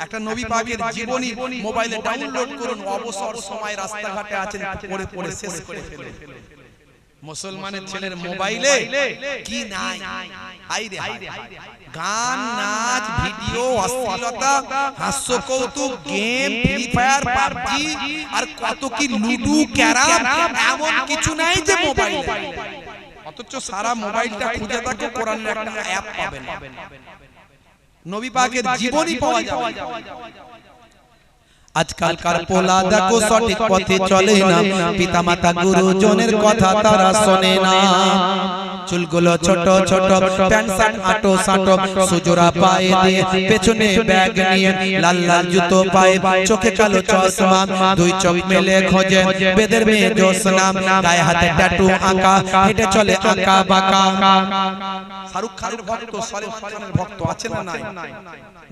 একটা নবী পাকের জীবনী মোবাইলে ডাউনলোড করুন, অবসর সময় রাস্তাঘাটে আছেন পড়ে পড়ে শেষ করে ফেলুন। মুসলমানের ছেলের মোবাইলে কি নাই, আইরে গান, নাচ, ভিডিও, অশ্লীলতা, হাস্য কৌতুক, গেম, ফ্রি ফায়ার, পাবজি আর কত কি লুডু, ক্যারাম, এমন কিছু নাই যে মোবাইলে। অথচ সারা মোবাইলটা খুঁজে থাকো কোরআনের একটা অ্যাপ পাবেন, নবী পাকের জীবনী পাওয়া যাবে। আজকালকার পোলা দেখো সঠিক পথে চলে না, পিতামাতা গুরুজনের কথা তারা শোনে না। চুলগুলো ছোট ছোট, প্যান্ট শার্ট আটো সাটো, সুজোড়া পায়ে দিয়ে পেছনে ব্যাগ নিয়ে, লাল লাল জুতো পায়ে, চোখে কালো চশমা, দুই চোখ মেলে খোঁজে বেদের মেয়ে জোসনা, গায়ে হাতে ট্যাটু আঁকা, হেঁটে চলে আঁকা বাঁকা। শাহরুখ খানের ভক্ত, সলমান খানের ভক্ত আছে না নাই?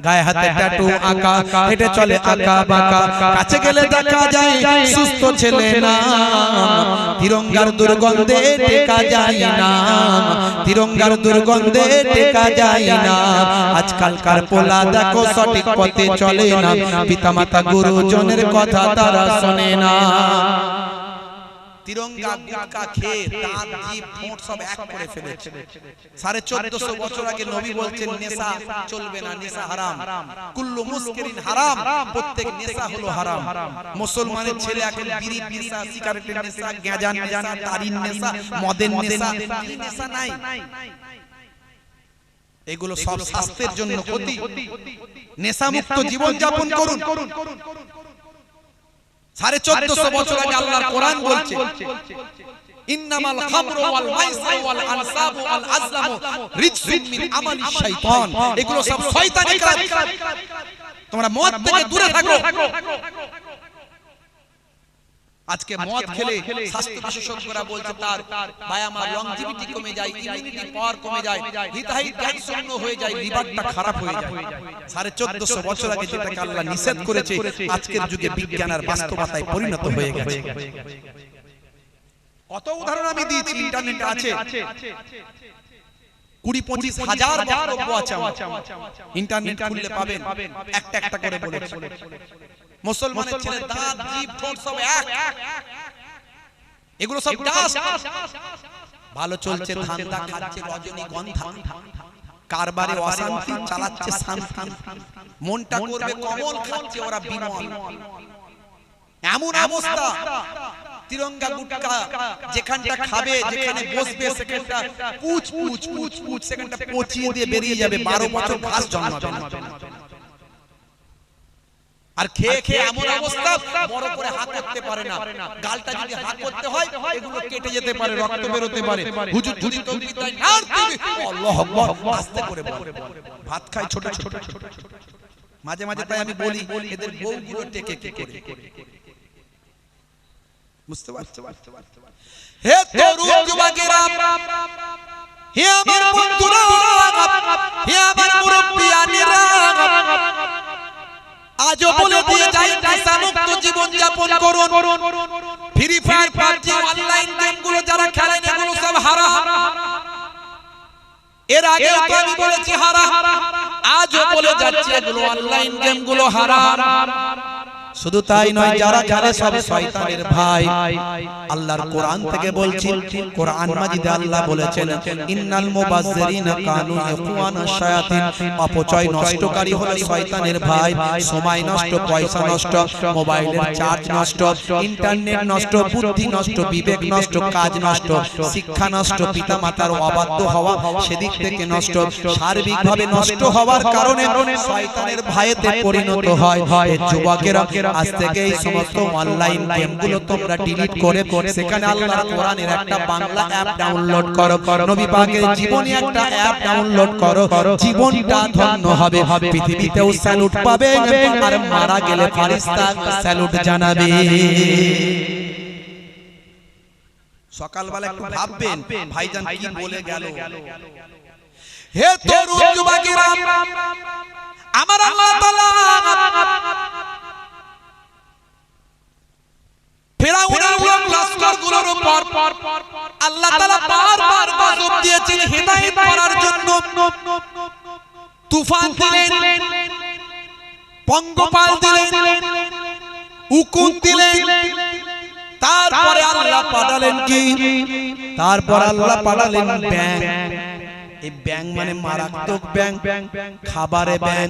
গায়ে হাতে ট্যাটু আঁকা, হেঁটে চলে আঁকা বাঁকা, কাছে গেলে দেখা যায় সুস্থ ছেলে না, তিরঙ্গার দুর্গন্ধে টেকা যায় না, তিরঙ্গার দুর্গন্ধে টেকা যায় না। আজকালকার পোলা দেখো সঠিক পথে চলে না, পিতামাতা গুরুজনের কথা তারা শোনে না। তিরঙ্গা গুটকা খেয়ে দাঁত জিভ ঠোঁট সব এক করে ফেলেছে। 1450 বছর আগে নবী বলছেন নেশা চলবে না, নেশা হারাম, কুল্লু মুসকিরিন হারাম, প্রত্যেক নেশা হলো হারাম। মুসলমানের ছেলে এখন বিড়ি নেশা, সিগারেটের নেশা, গাঁজা নেশা, তারিন নেশা, মদের নেশা, এই নেশা নাই। এগুলো সব স্বাস্থ্যের জন্য ক্ষতি। নেশা মুক্ত জীবন যাপন করুন। 1450 বছর আগে আল্লাহর কোরআন বলছে ইন্নামাল খামরু ওয়াল মাইসির ওয়াল আনসাবু ওয়াল আজলামু রিজসুম মিন আমালিশ শাইতান, এগুলো সব শয়তানি কাজ, তোমরা মদ থেকে দূরে থাকো। আজকে মদ খেলে স্বাস্থ্য বিশেষজ্ঞরা বলছে তার বায়ামা লংজিভিটি কমে যায়, ইমিউনিটি পাওয়ার কমে যায়, হিতাহি জ্ঞান শূন্য হয়ে যায়, লিভারটা খারাপ হয়ে যায়। 1450 বছর আগে যেটাকে আল্লাহ নিষেধ করেছে আজকের যুগে বিজ্ঞান আর বাস্তবতায় পরিণত হয়ে গেছে। কত উদাহরণ আমি দিয়েছি, ইন্টারনেটে আছে, 20-25 হাজার বক্তব্য আছে, ইন্টারনেট খুললে পাবেন, একটা একটা করে বলেছে। মুসলমানের ছেলে দাঁত জিভ ঠোঁট সব এক, এগুলো সব ডাস্ট। ভালো চলছে ধান্দা, খাচ্ছে রজনীগন্ধা, কারবারে অশান্তি, চালাচ্ছে শান্তি, মনটা করবে কমল, খাচ্ছে ওরা বিমল। এমন অবস্থা, তিরঙ্গা গুটকা যেখানটা খাবে, যেখানে বসবে সেখানটা পুচ পুচ পুচ পুচ, সেখানটা পচিয়ে দিয়ে বেরিয়ে যাবে, 12 বছর ঘাস জন্মাবে না। আর খেয়ে খেয়ে এমন অবস্থা বড় করে হাত করতে পারে না, গালটা যদি হাত করতে হয় এগুলো কেটে যেতে পারে, রক্ত বের হতে পারে। হুজুর যদি তকবীর দেয় না আল্লাহু আকবার আস্তে করে বল, ভাত খায় ছোট ছোট। মাঝে মাঝে তাই আমি বলি এদের বউগুলো টেকে কে করে, বুঝতে পারছো? হে তরুণ যুবকেরা, হে আমার বন্ধুরা, হে আমার মুরব্বিয়ানেরা, আজও বলে দিয়ে যাই নেশা মুক্ত জীবন যাপন করুন। ফ্রি ফায়ার, পাবজি, অনলাইন গেমগুলো যারা খেলেন এগুলো সব হারাম। এর আগে তো আমি বলেছি হারাম। আজও বলে যাচ্ছে এগুলো অনলাইন গেম গুলো হারাম। শুধু তাই নয়, যারা খেলে সব শয়তানের ভাই। আল্লাহর কোরআন থেকে বলছি, কোরআন মাজিদে আল্লাহ বলেছেন ইন্নাল মুবাজ্জিরিনা কানু ইয়াকুয়ানা শায়াতিন, অপচয় নষ্টকারী হলো শয়তানের ভাই। সময় নষ্ট, পয়সা নষ্ট, মোবাইলের চার্জ নষ্ট, ইন্টারনেট নষ্ট, বুদ্ধি নষ্ট, বিবেক নষ্ট, কাজ নষ্ট, শিক্ষা নষ্ট, পিতামাতার অবাধ্য হওয়া সেদিক থেকে নষ্ট, সার্বিকভাবে নষ্ট হওয়ার কারণে শয়তানের ভাইতে পরিণত হয়। যুবকেরা আজ থেকে এই সমস্ত অনলাইন গেমগুলো তোমরা ডিলিট করে সেখানে আল্লাহর কোরআনের একটা বাংলা অ্যাপ ডাউনলোড করো, নবী পাকের জীবনী একটা অ্যাপ ডাউনলোড করো, জীবনটা ধন্য হবে, পৃথিবীতেও স্যালুট পাবে আর মারা গেলে ফেরেশতা স্যালুট জানাবে। সকালবেলা একটু ভাববেন ভাইজান কি বলে গেল। হে তরুণ যুবকেরা, আমার আল্লাহ তাআলা ফেরাউনের লোক লস্করগুলোর উপর আল্লাহ তাআলা বারবার গজব দিয়েছেন হিদায়াত করার জন্য। তুফান দিলেন, পঙ্গপাল দিলেন, উকুন দিলেন, তারপরে আল্লাহ পাঠালেন কি? তারপর আল্লাহ পাঠালেন ব্যাং। এই ব্যাং মানে মারাত্মক ব্যাং, খাবারে ব্যাং,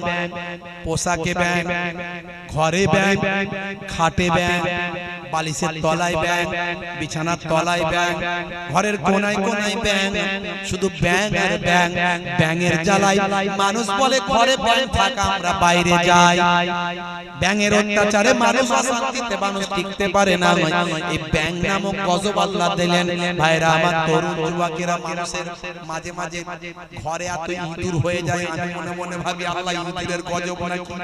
পোশাকে ব্যাং, ঘরে ব্যাং, খাটে ব্যাং, বালিশের তলায় ব্যাং, বিছানার তলায় ব্যাং, ঘরের কোনায় কোনায় ব্যাং, শুধু ব্যাং আর ব্যাং। ব্যাঙের জ্বালায় মানুষ বলে ঘরে ব্যাং থাকা আমরা বাইরে যাই। ব্যাঙের অত্যাচারে মানুষ অশান্তিতে মানুষ টিকতে পারে না। এই ব্যাং নামক গজব আল্লাহ দিলেন। ভাইরা আমার, তরুণ যুবকেরা, মানুষের মাঝে মাঝে ঘরে এত ইঁদুর হয়ে যায়, আমি মনে মনে ভাবি আল্লাহ ইঁদুরের গজব নাকি।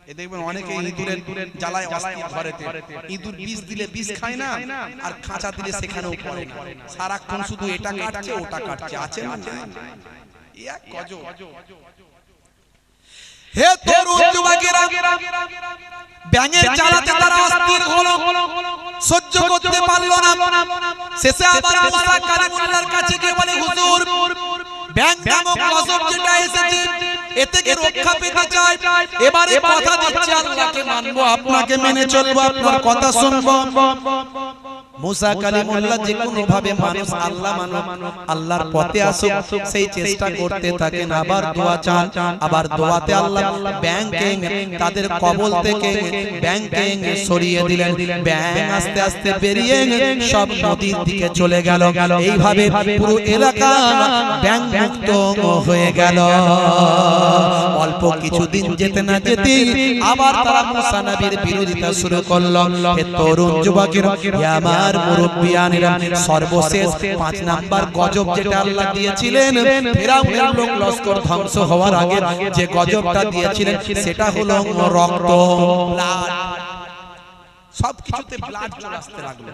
এ দেখবেন অনেকে ইঁদুরের জ্বালায় অস্থির ঘরেতে। ইঁদুর বিষ দিলে বিষ খায় না, আর খাঁচা দিলে সেখানেও পড়ে না, সারাক্ষণ শুধু এটা কাটছে ওটা কাটছে, আছে না? এক গজব। হে তরুণ যুবকেরা, ব্যাঙের জ্বালাতে তারা অস্থির হলো, সহ্য করতে পারলো না। শেষে আবার মুসা কালিমুল্লাহর কাছে গিয়ে বলে, হুজুর, ব্যাঙ নামক গজব যেটা এসেছে এ থেকে রক্ষা পেতে চাই, এবারে কথা দিচ্ছি আল্লাহকে মানবো, আপনাকে মেনে চলবো, আপনার কথা শুনবো। মুসা কালিমুল্লাহ যে কোনো ভাবে মানুষ আল্লাহ মানো, আল্লাহর পথে আসুক সেই চেষ্টা করতে থাকেন। আবার দোয়া চান, আবার দোয়াতে আল্লাহ ব্যাংকে তাদের কবল থেকে ব্যাংকে সরিয়ে দিলেন। ব্যাং আস্তে আস্তে বেরিয়ে সব নদীর দিকে চলে গেল। এইভাবে পুরো এলাকা ব্যাং মুক্ত হয়ে গেল। অল্প কিছুদিন যেতে না যেতে আবার তারা মুসা নবীর বিরোধিতা শুরু করলো। হে তরুণ যুবকেরা, আমার মুরব্বিয়ানেরা, সর্বশেষ 5 নাম্বার গজব যেটা আল্লাহ দিয়েছিলেন ফেরাউনের লোক লস্কর ধ্বংস হওয়ার আগে যে গজবটা দিয়েছিলেন সেটা হলো রক্ত, ব্লাড। সবকিছুতে ব্লাড চলে আসতে লাগলো।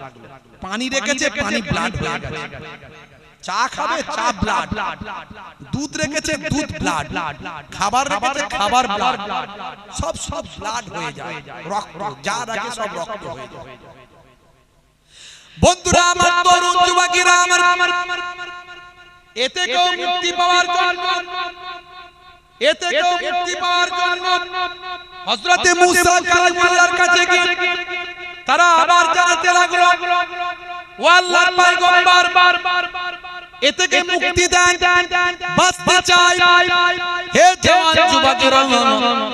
পানি রেখেছে, পানি ব্লাড হয়ে গেছে। চা খাবে, চা ব্লাড। দুধ রেখেছে, দুধ ব্লাড। খাবার রেখেছে, খাবার ব্লাড। সব ব্লাড হয়ে যায়, রক্ত যা রাখে সব রক্ত হয়ে যায়। বন্ধুরা আমার, তরুণ যুবকেরা আমার, এতে কেউ মুক্তি পাওয়ার জন্য, এতে কেউ মুক্তি পাওয়ার জন্য হযরতে মুসা কালিমুল্লাহর কাছে গিয়ে তারা আবার জানাতে লাগলো, ও আল্লাহর পয়গম্বর, এ থেকে মুক্তি দেন, বাঁচতে চাই। হে জওয়ান যুবকেরা,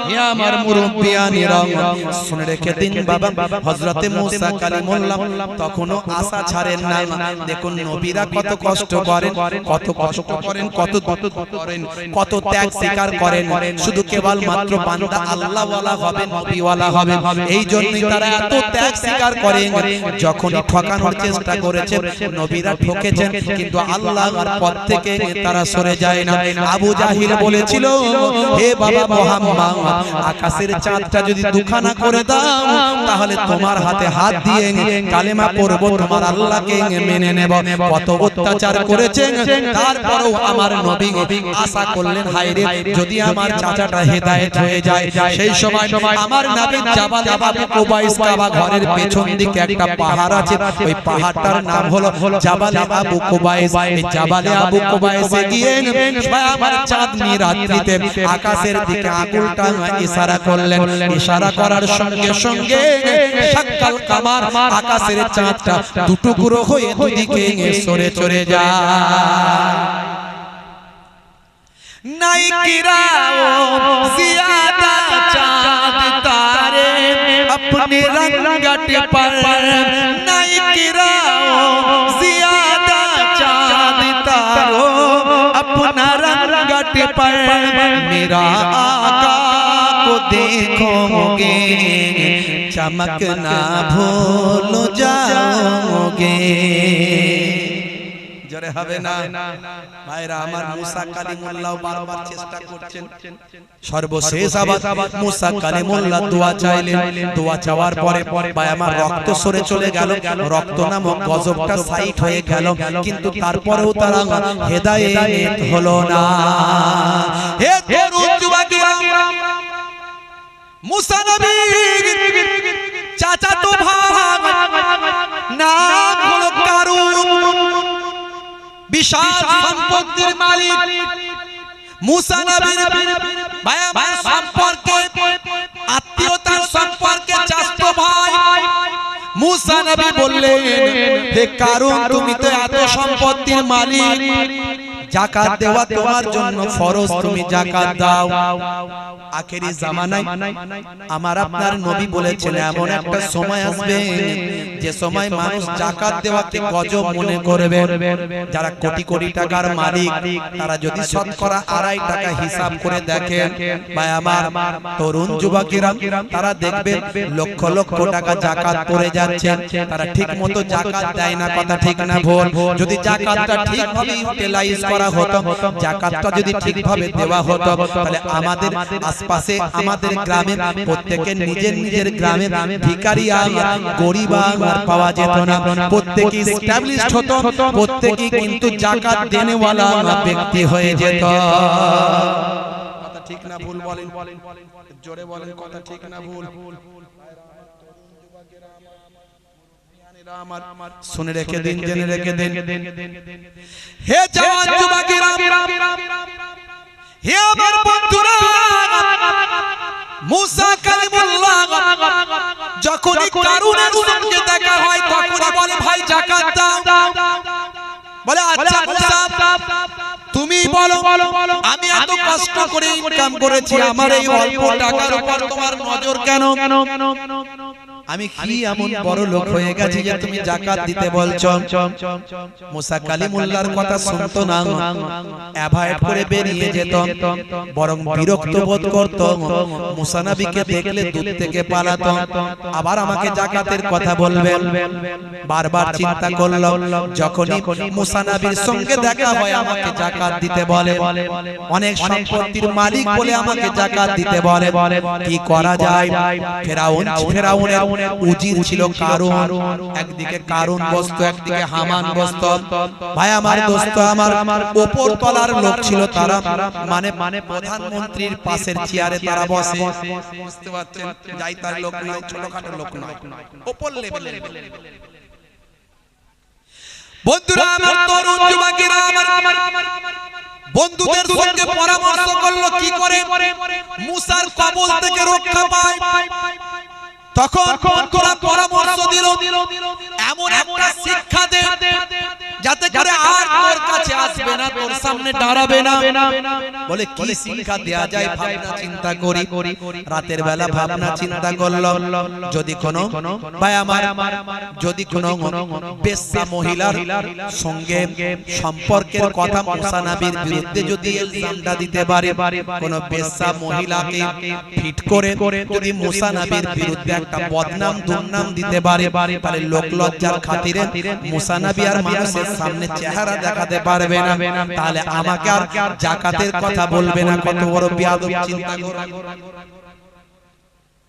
হে আমার মুরব্বিয়ানেরা, শুনে রেখে দিন বাবা, হযরতে মুসা কালিমুল্লাহ তখনও আশা ছাড়েন না। দেখুন নবীরা কত কষ্ট করেন, কত কষ্ট করেন, কত করেন, কত ত্যাগ স্বীকার করেন। শুধু কেবল মাত্র বান্দা আল্লাহওয়ালা হবে, নবীওয়ালা হবে, এই জন্যই তারা এত ত্যাগ স্বীকার করেন। যখনই ঠকানোর চেষ্টা করেছেন, নবীরা ঠকেছেন, কিন্তু আল্লাহর পথ থেকে তারা সরে যায় না। আবু জাহিল বলেছিল, হে বাবা মুহাম্মদ, আকাশের চাঁদটা যদি দুখানা করে দাও তাহলে তোমার হাতে হাত দিয়ে কালেমা পড়ব, তোমার আল্লাহকে মেনে নেব। কত অত্যাচার করেছেন, তারপরেও আমার নবী আশা করলেন, হায় রে, যদি আমার চাচাটা হেদায়েত হয়ে যায়। সেই সময় আমার নবী জাবালে আবু কুবাইস, কাবা ঘরের পেছন দিকে একটা পাহাড় আছে, ওই পাহাড়টার নাম হলো জাবালে আবু কুবাইস। এই জাবালে আবু কুবাইসে গিয়ে আমার চাঁদনি রাত্রিতে আকাশের দিকে আঙুলটা ইশারা করলেন। ইশারা করার সঙ্গে সঙ্গে শাক্কাল কামার আকাশের চাঁদটা দুটুকরো হয়ে দুদিকে সরে চলে যায়। নাই কিরাও জিয়াদা চাঁদ तारे अपने रंगट पर, नहीं गिराओ ज़ियादा चाँद तारो अपना रंगट पर। मेरा आका को देखोगे चमकना भूल जाओगे। জোরে হবে না ভাইরা আমার? মুসা কালিমুল্লাহ বারবার চেষ্টা করছেন। সর্বশেষ আবার মুসা কালিমুল্লাহ দোয়া চাইলেন। দোয়া চাওয়ার পরে ভাই আমার রক্ত সরে চলে গেল, রক্ত নামক গজবটা সাইড হয়ে গেল, কিন্তু তারপরেও তারা হেদায়েত হলো না। হে তরুণ যুবকেরা, মুসা নবীর চাচাতো ভাই নাম হলো কারুন, বিশাল সম্পত্তির মালিক। মুসা নবীর ভাই আমার সম্পর্কে, আত্মীয়তার সম্পর্কে চাচাতো ভাই। মুসা নবী বললেন, হে কারুন, তুমি তো এত সম্পত্তির মালিক, যাকাত দেওয়া তোমার জন্য ফরজ, তুমি যাকাত দাও। আখেরি জামানায় আমার আপনার নবী বলেছেন এমন একটা সময় আসবে যে সময় মানুষ যাকাত দেওয়াকে গজব মনে করবে। যারা কোটি কোটি টাকার মালিক তারা যদি শতকরা 2.5 টাকা হিসাব করে দেখেন, ভাই আমার তরুণ যুবকেরা তারা দেখবে লক্ষ লক্ষ টাকা যাকাত পড়ে যাচ্ছে, তারা ঠিক মতো যাকাত দেয় না। কথা ঠিক না ভুল? যদি যাকাতটা ঠিকভাবে ইউটিলাইজ করা হতো, যাকাতটা যদি ঠিকভাবে দেওয়া হতো, তাহলে আমাদের আশপাশে আমাদের গ্রামে প্রত্যেকের নিজের নিজের গ্রামে ভিখারি আর গরিব আর পাওয়া যেত না। প্রত্যেকই এস্টাবলিশড হতো, প্রত্যেকই কিন্তু যাকাত দেনেওয়ালা ব্যক্তি হয়ে যেত। কথা ঠিক না ভুল বলেন? জোরে বলেন, কথা ঠিক না ভুল? শুনে রেখে দিন, জেনে রেখে দিন। হে জওয়ান যুবকেরা, হে আমার বন্ধুরা, মুসা কালিমুল্লাহ যখনই কারুনের সঙ্গে দেখা হয় তখনই বলে, ভাই যাকাত দাও। বলে, আচ্ছা মুসা তুমি বলো, আমি এত কষ্ট করে ইনকাম করেছি, আমার এই অল্প টাকার উপর তোমার নজর কেন? আমি কি এমন বড় লোক হয়ে গেছি যে তুমি যাকাত দিতে বলছো? মুসা কালিমুল্লাহর কথা শুনতো না, অ্যাভয়েড করে বেরিয়ে যেত, বরং বিরক্ত বোধ করত। মুসা নবীকে দেখলে দূর থেকে পালাতো। আবার আমাকে যাকাতের কথা বলবেন, বারবার চিন্তা করলো। যখনই মুসা নবীর সঙ্গে দেখা হয় আমাকে যাকাত দিতে বলে, অনেক সম্পত্তির মালিক বলে আমাকে যাকাত দিতে বলে, কি করা যায়? ফেরাউনের উজির ছিল কারুন, একদিকে কারুন বসতো, একদিকে হামান বসতো। ভাই আমার দোস্ত আমার, উপর তলার লোক ছিল তারা, মানে প্রধানমন্ত্রীর পাশের চেয়ারে তারা বসে। বুঝতে পারছেন? যাই তার লোক নয়, ছোটখাটো লোক নয়, উপর লেভেলের। বন্ধুরা আমার, তরুণ যুবকেরা আমার, বন্ধুদের সঙ্গে পরামর্শ করলো কি করে মুসার কবল থেকে রক্ষা পায়। তখন বন্ধুরা পরামর্শ দিল, এমন একটা শিক্ষা দে যাতে করে আর তোর কাছে আসবে না, তোর সামনে দাঁড়াবে না। বলে, কি শিক্ষা দেয়া যায়? ভাবনা চিন্তা করি। রাতের বেলা ভাবনা চিন্তা করলাম, যদি কোনো ভাই আমার, যদি কোনো বেশ্যা মহিলার সঙ্গে সম্পর্কের কথা মুসা নবীর বিরুদ্ধে যদি ইলজামটা দিতে পারে, কোন বেশ্যা মহিলাকে ফিট করে যদি মুসা নবীর বিরুদ্ধে একটা বদনাম দুর্নাম দিতে পারে, তাহলে লোক লজ্জার খাতিরে মুসা নবী আর মানুষের সামনে চেহারা দেখাতে পারবে না, তাহলে আমাকে আর যাকাতের কথা বলবে না। কত বড় বেয়াদব! চিন্তা করো,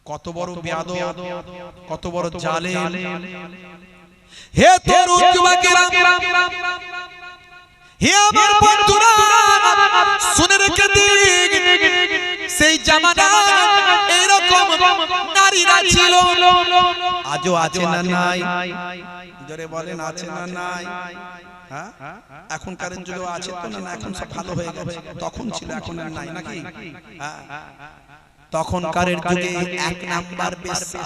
কত বড় বেয়াদব, কত বড় জালেম। হে তরুণ যুবকেরা, হে আমার বন্ধুরা, শুনে রেখে দিন, সেই জামানায় এরকম এরকম নারীরা ছিল, আজও আছে না নাই? জোরে বলেন, আছে না নাই? হ্যাঁ, এখনকার যুগে আছে তো না? এখন সব ভালো হয়ে গেছে, তখন ছিল এখন আর নাই নাকি? হ্যাঁ, তখনকার যুগে এক নাম্বার বেশ্যা,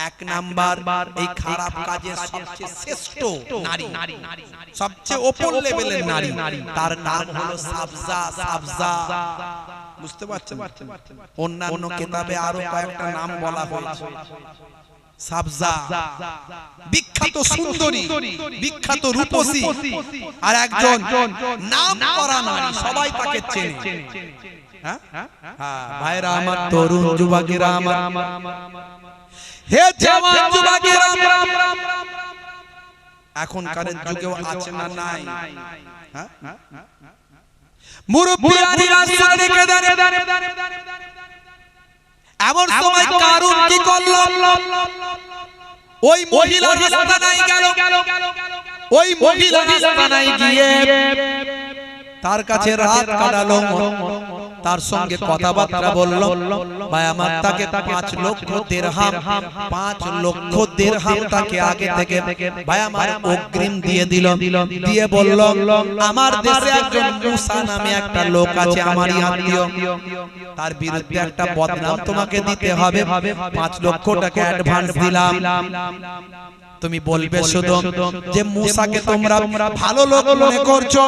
এক নাম্বার এই খারাপ কাজের সবচেয়ে শ্রেষ্ঠ নারী, সবচেয়ে উপর লেভেলের নারী, তার নাম হলো সাবজা। সাবজা, বুঝতে পারছেন? অন্যান্য কিতাবে আরো কয়েকটা নাম বলা হয়েছে। সাবজা বিখ্যাত সুন্দরী, বিখ্যাত রূপসী, আর একজন নাম করা নারী, সবাই তাকে চেনে। হ্যাঁ ভাইরা আমার, তরুণ যুবকেরা আমার, হে জওয়ান যুবকেরা, এখনকার যুগেও আছে না নাই? হ্যাঁ, মুরব্বিয়ানিরা শুনে কেঁদে, এমন সময় কারুন কি করলো? ওই মহিলা আস্তানায় গেল, ওই মহিলা আস্তানায় গিয়ে তার কাছে রাত কাটালো, তার সঙ্গে কথাবার্তা বলল। ভাই আমার, তাকে 5 লক্ষ দিরহাম, 5 লক্ষ দিরহাম তাকে আগে থেকে ভাই আমার অগ্রিম দিয়ে দিল, দিয়ে বলল, আমার দেশে একজন মুসা নামে একটা লোক আছে, আমারই আত্মীয়, তার বিরুদ্ধে একটা বদনাম তোমাকে দিতে হবে, 5 লক্ষ টাকা অ্যাডভান্স দিলাম। তুমি বলবে শুধু যে মুসাকে তোমরা ভালো লোক মনে করছো,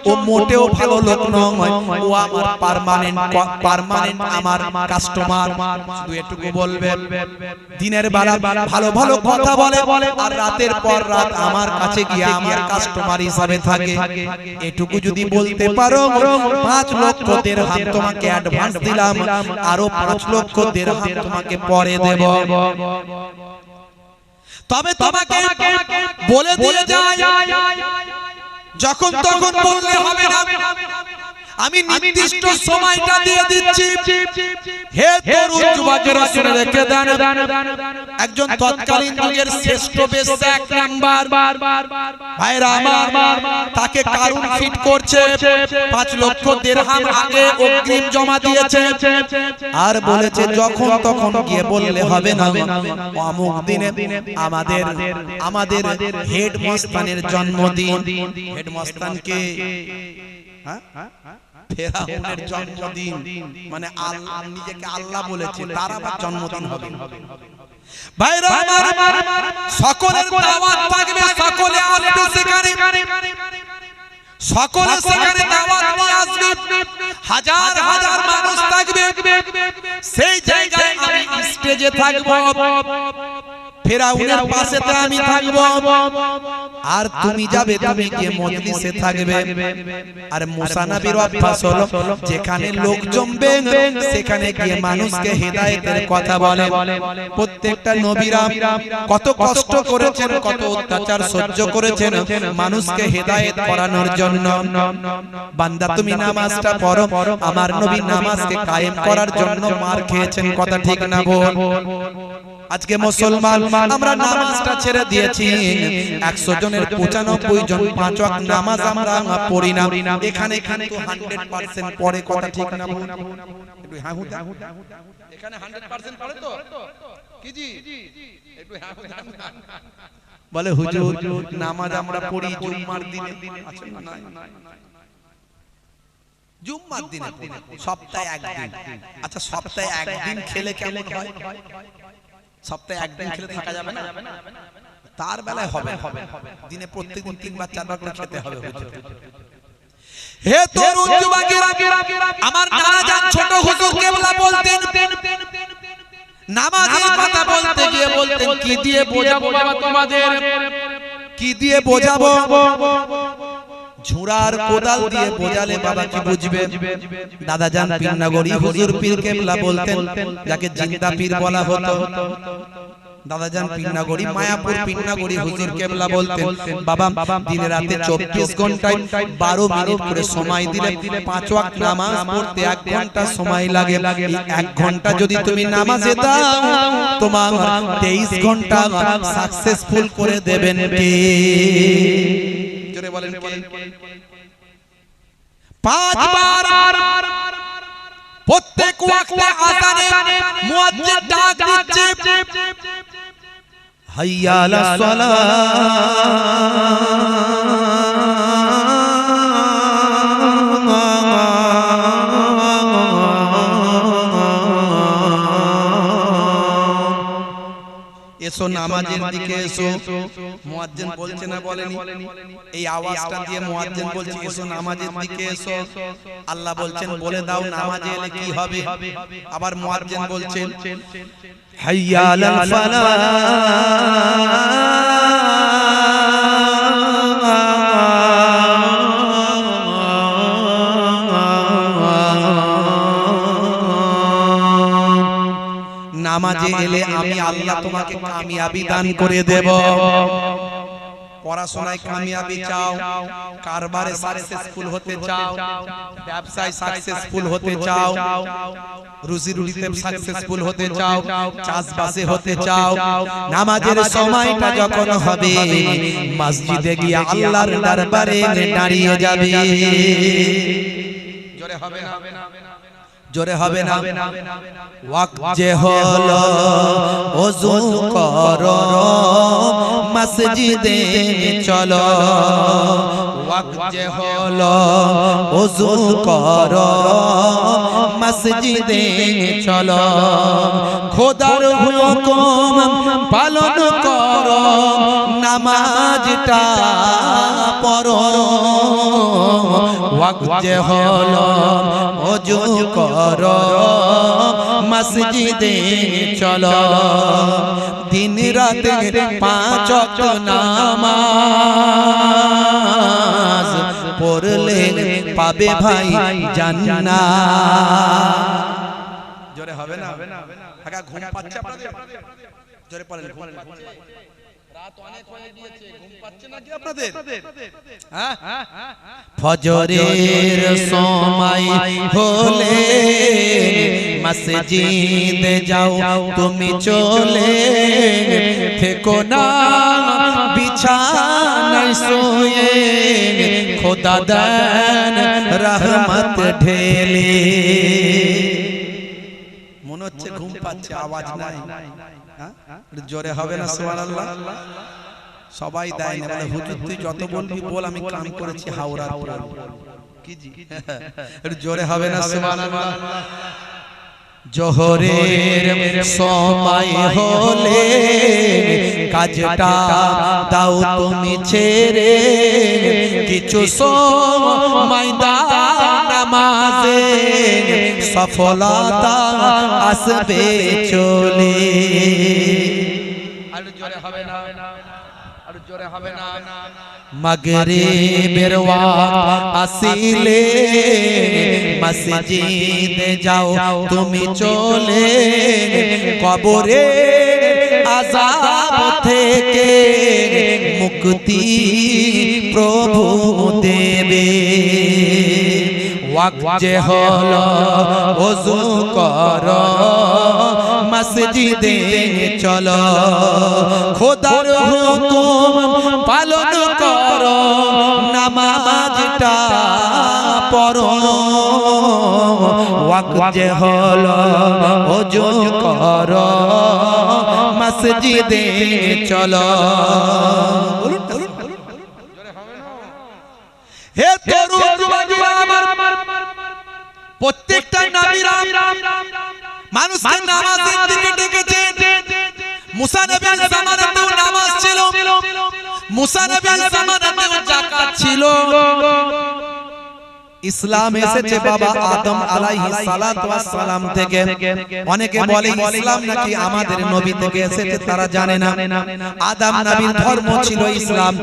ও মোটেও ভালো লোক নয়, ও আমার পার্মানেন্ট আমার কাস্টমার। শুধু এটুকু বলবে, দিনের বেলা ভালো ভালো কথা বলে আর রাতের পর রাত আমার কাছে গিয়ে আমার কাস্টমার হিসাবে থাকে। এটুকু যদি বলতে পারো, 5 লক্ষ দিরহাম তোমাকে অ্যাডভান্স দিলাম, আরো 5 লক্ষ দিরহাম তোমাকে পরে দেব। তবে তোমাকে বলে দিয়ে যায়, যখন তখন বললে হবে না, আমি নির্দিষ্ট সময়টা দিয়ে দিচ্ছি। হে তরুণ যুবকেরা শুনে রেখে দেন, একজন তৎকালীন যুগের শ্রেষ্ঠ বেশ্যা, এক নাম্বার ভাইরা আমার, তাকে কারুন ফিট করছে, 5 লক্ষ দিরহাম আগে অগ্রিম জমা দিয়েছে, আর বলেছে যখন তখন গিয়ে বললে হবে না, অমুক দিনে আমাদের হেডমাস্টারের জন্মদিন। হেডমাস্টারকে ফেরাউনের জন্মদিন, মানে নিজেকে আল্লাহ বলেছে, তার আবার জন্মদিন হবে। ভাইরা আমার, সকলের দাওয়াত থাকবে, সকলে আসবে সেখানে, সকলে সেখানে দাওয়াত নিয়ে আসবে, হাজার হাজার মানুষ থাকবে, সেই জায়গায় আমি স্টেজে থাকবো, ফেরাউনের পাশেতে আমি থাকবো, আর তুমি যাবে, তুমি গিয়ে মজলিসে থাকবে। আর মুসা নবীর অভ্যাস হলো, যেখানে লোক জমবে সেখানে গিয়ে মানুষকে হেদায়েতের কথা বলে। প্রত্যেকটা নবীরা কত কষ্ট করেছেন, কত অত্যাচার সহ্য করেছেন মানুষকে হেদায়েত করানোর জন্য। বান্দা তুমি নামাজটা পড়ো, আমার নবী নামাজকে কায়েম করার জন্য মার খেয়েছেন, কথা ঠিক না বল? আজকে মুসলমান আমরা নামাজটা ছেড়ে দিয়েছি, 100 জনের 95 জন 5 ওয়াক্ত নামাজ আমরা পড়ি না। এখানে কিন্তু 100% পড়ে, কথা ঠিক না বল? একটু হ্যাঁ হুঁ, এখানে 100% পড়ে তো কি জি? একটু হ্যাঁ হুঁ বলে, হুজুর নামাজ আমরা পড়ি জুম্মার দিনে, আছে না? নাই, জুম্মার দিনে পড়ি, সপ্তাহে একদিন। আচ্ছা, সপ্তাহে একদিন খেলে কেমন হয়? সপ্তাহে একদিন খেলে থাকা যাবে না? তার বেলায় হবে, দিনে প্রত্যেকদিন 3 বার 4 বার করে খেতে হবে। হে তরুণ যুবকেরা, আমার নানা জান ছোট হুজুর কেবলা বলতেন, নামাজের কথা বলতে গিয়ে বলতেন, কি দিয়ে বোঝাবো বাবা তোমাদের, কি দিয়ে বোঝাবো? ঝুড়ার কোদাল দিয়ে বোঝালে বাবা কি বুঝবে? দাদা জান পীরনগরী হুজুর পীর কেবলা বলতেন, যাকে জিন্দা পীর বলা হতো। দাদা জান পীরনগরী, মায়াপুর পীরনগরী হুজুর কেবলা বলতেন, বাবা দিনে রাতে 24 ঘন্টায় 12 মিনিট করে সময় দিলে 5 ওয়াক্ত নামাজ পড়তে 1 ঘন্টা সময় লাগে। 1 ঘন্টা যদি তুমি নামাজে দাও, তোমার 23 ঘন্টা সাকসেসফুল করে দেবেন কে? জোরে বলেন কে? 5 বার প্রত্যেক ওয়াক্তে আযানে মুয়াজ্জিন ডাক দিচ্ছে হাইয়া আলাস সালাহ এসো নামাজের দিকে এসো মুয়াজ্জিন বলছে না বলেনি এই আওয়াজটা দিয়ে মুয়াজ্জিন বলছে এসো নামাজের দিকে এসো আল্লাহ বলছেন বলে দাও নামাজে এলে কি হবে আবার মুয়াজ্জিন বলছেন হাইয়া আলাল ফালাহ নামাজে এলে আমি আল্লাহ তোমাকে কামিয়াবি দান করে দেব পড়াশোনায় কামিয়াবি চাও কারবারে সাকসেসফুল হতে চাও ব্যবসায় সাকসেসফুল হতে চাও রুজি রুটিতে সাকসেসফুল হতে চাও চাষবাসে হতে চাও নামাজের সময়টা যখন হবে মসজিদে গিয়ে আল্লাহর দরবারে দাঁড়িয়ে যাবে জোরে হবে না জোরে হবে না ওয়াক্ত যে হলো ওযু করো মসজিদে চলো ওয়াক্ত যে হলো ওযু করো মসজিদে চলো খোদার হুকুম পালন করো নামাজটা পড়ো ওয়াক্ত যে হলো ওযু করো মসজিদে চলো দিন রাত পাঁচ ওয়াক্ত নামাজ পড়লে পাবে ভাই জান্নাত জোরে হবে না আগা ঘুম পাচ্ছে আপনাদের জোরে পড়েন ঘুম পাচ্ছে রাত অনেক হয়ে গিয়েছে ঘুম পাচ্ছে নাকি আপনাদের হ্যাঁ ফজরের সময় হলে মসজিদে যাও তুমি চলে থেকো না বিছানায় শুয়ে খোদা দেন রহমত ঢেলে মনে হচ্ছে ঘুম পাচ্ছে আওয়াজ নাই জোরে হবে না সুবহানাল্লাহ সবাই দেয় না বলে হুজুর তুই যত বলবি বল আমি কাম করেছি হাওড়া কি জি জোরে হবে না সুবহানাল্লাহ জোহরের সময় হলে কাজটা দাও তুমি ছেড়ে কিছু সময় দাও নামাজে সফলতা আসবে চলে আর জোরে হবে না আর জোরে হবে না মাগরিবের ওয়াক্ত আসিলে মসজিদে যাও তুমি চলে কবরে আযাব থেকে মুক্তি প্রভু দেবে ওয়াক্ত যে হলো ওযু করো মসজিদে চলো খোদার হুকুম পালন করো নামাজটা পড়ো ওয়াক্ত যে হলো ওযু করো মসজিদে চলো হে তরুণ যুবকেরা আমার প্রত্যেকটা নবীরা মানুষকে নামাজের দিকে ডেকেছেন মুসা নবীর জামানাতেও নামাজ ছিল মুসা নবীর জামানাতেও যাকাত ছিল ইসলাম এসেছে বাবা আদম আলাইহিস সালাতু ওয়াস সালাম থেকে অনেকে বলে ইসলাম নাকি আমাদের নবী থেকে এসেছে তারা জানে না আদম নবীর ধর্ম ছিল ইসলাম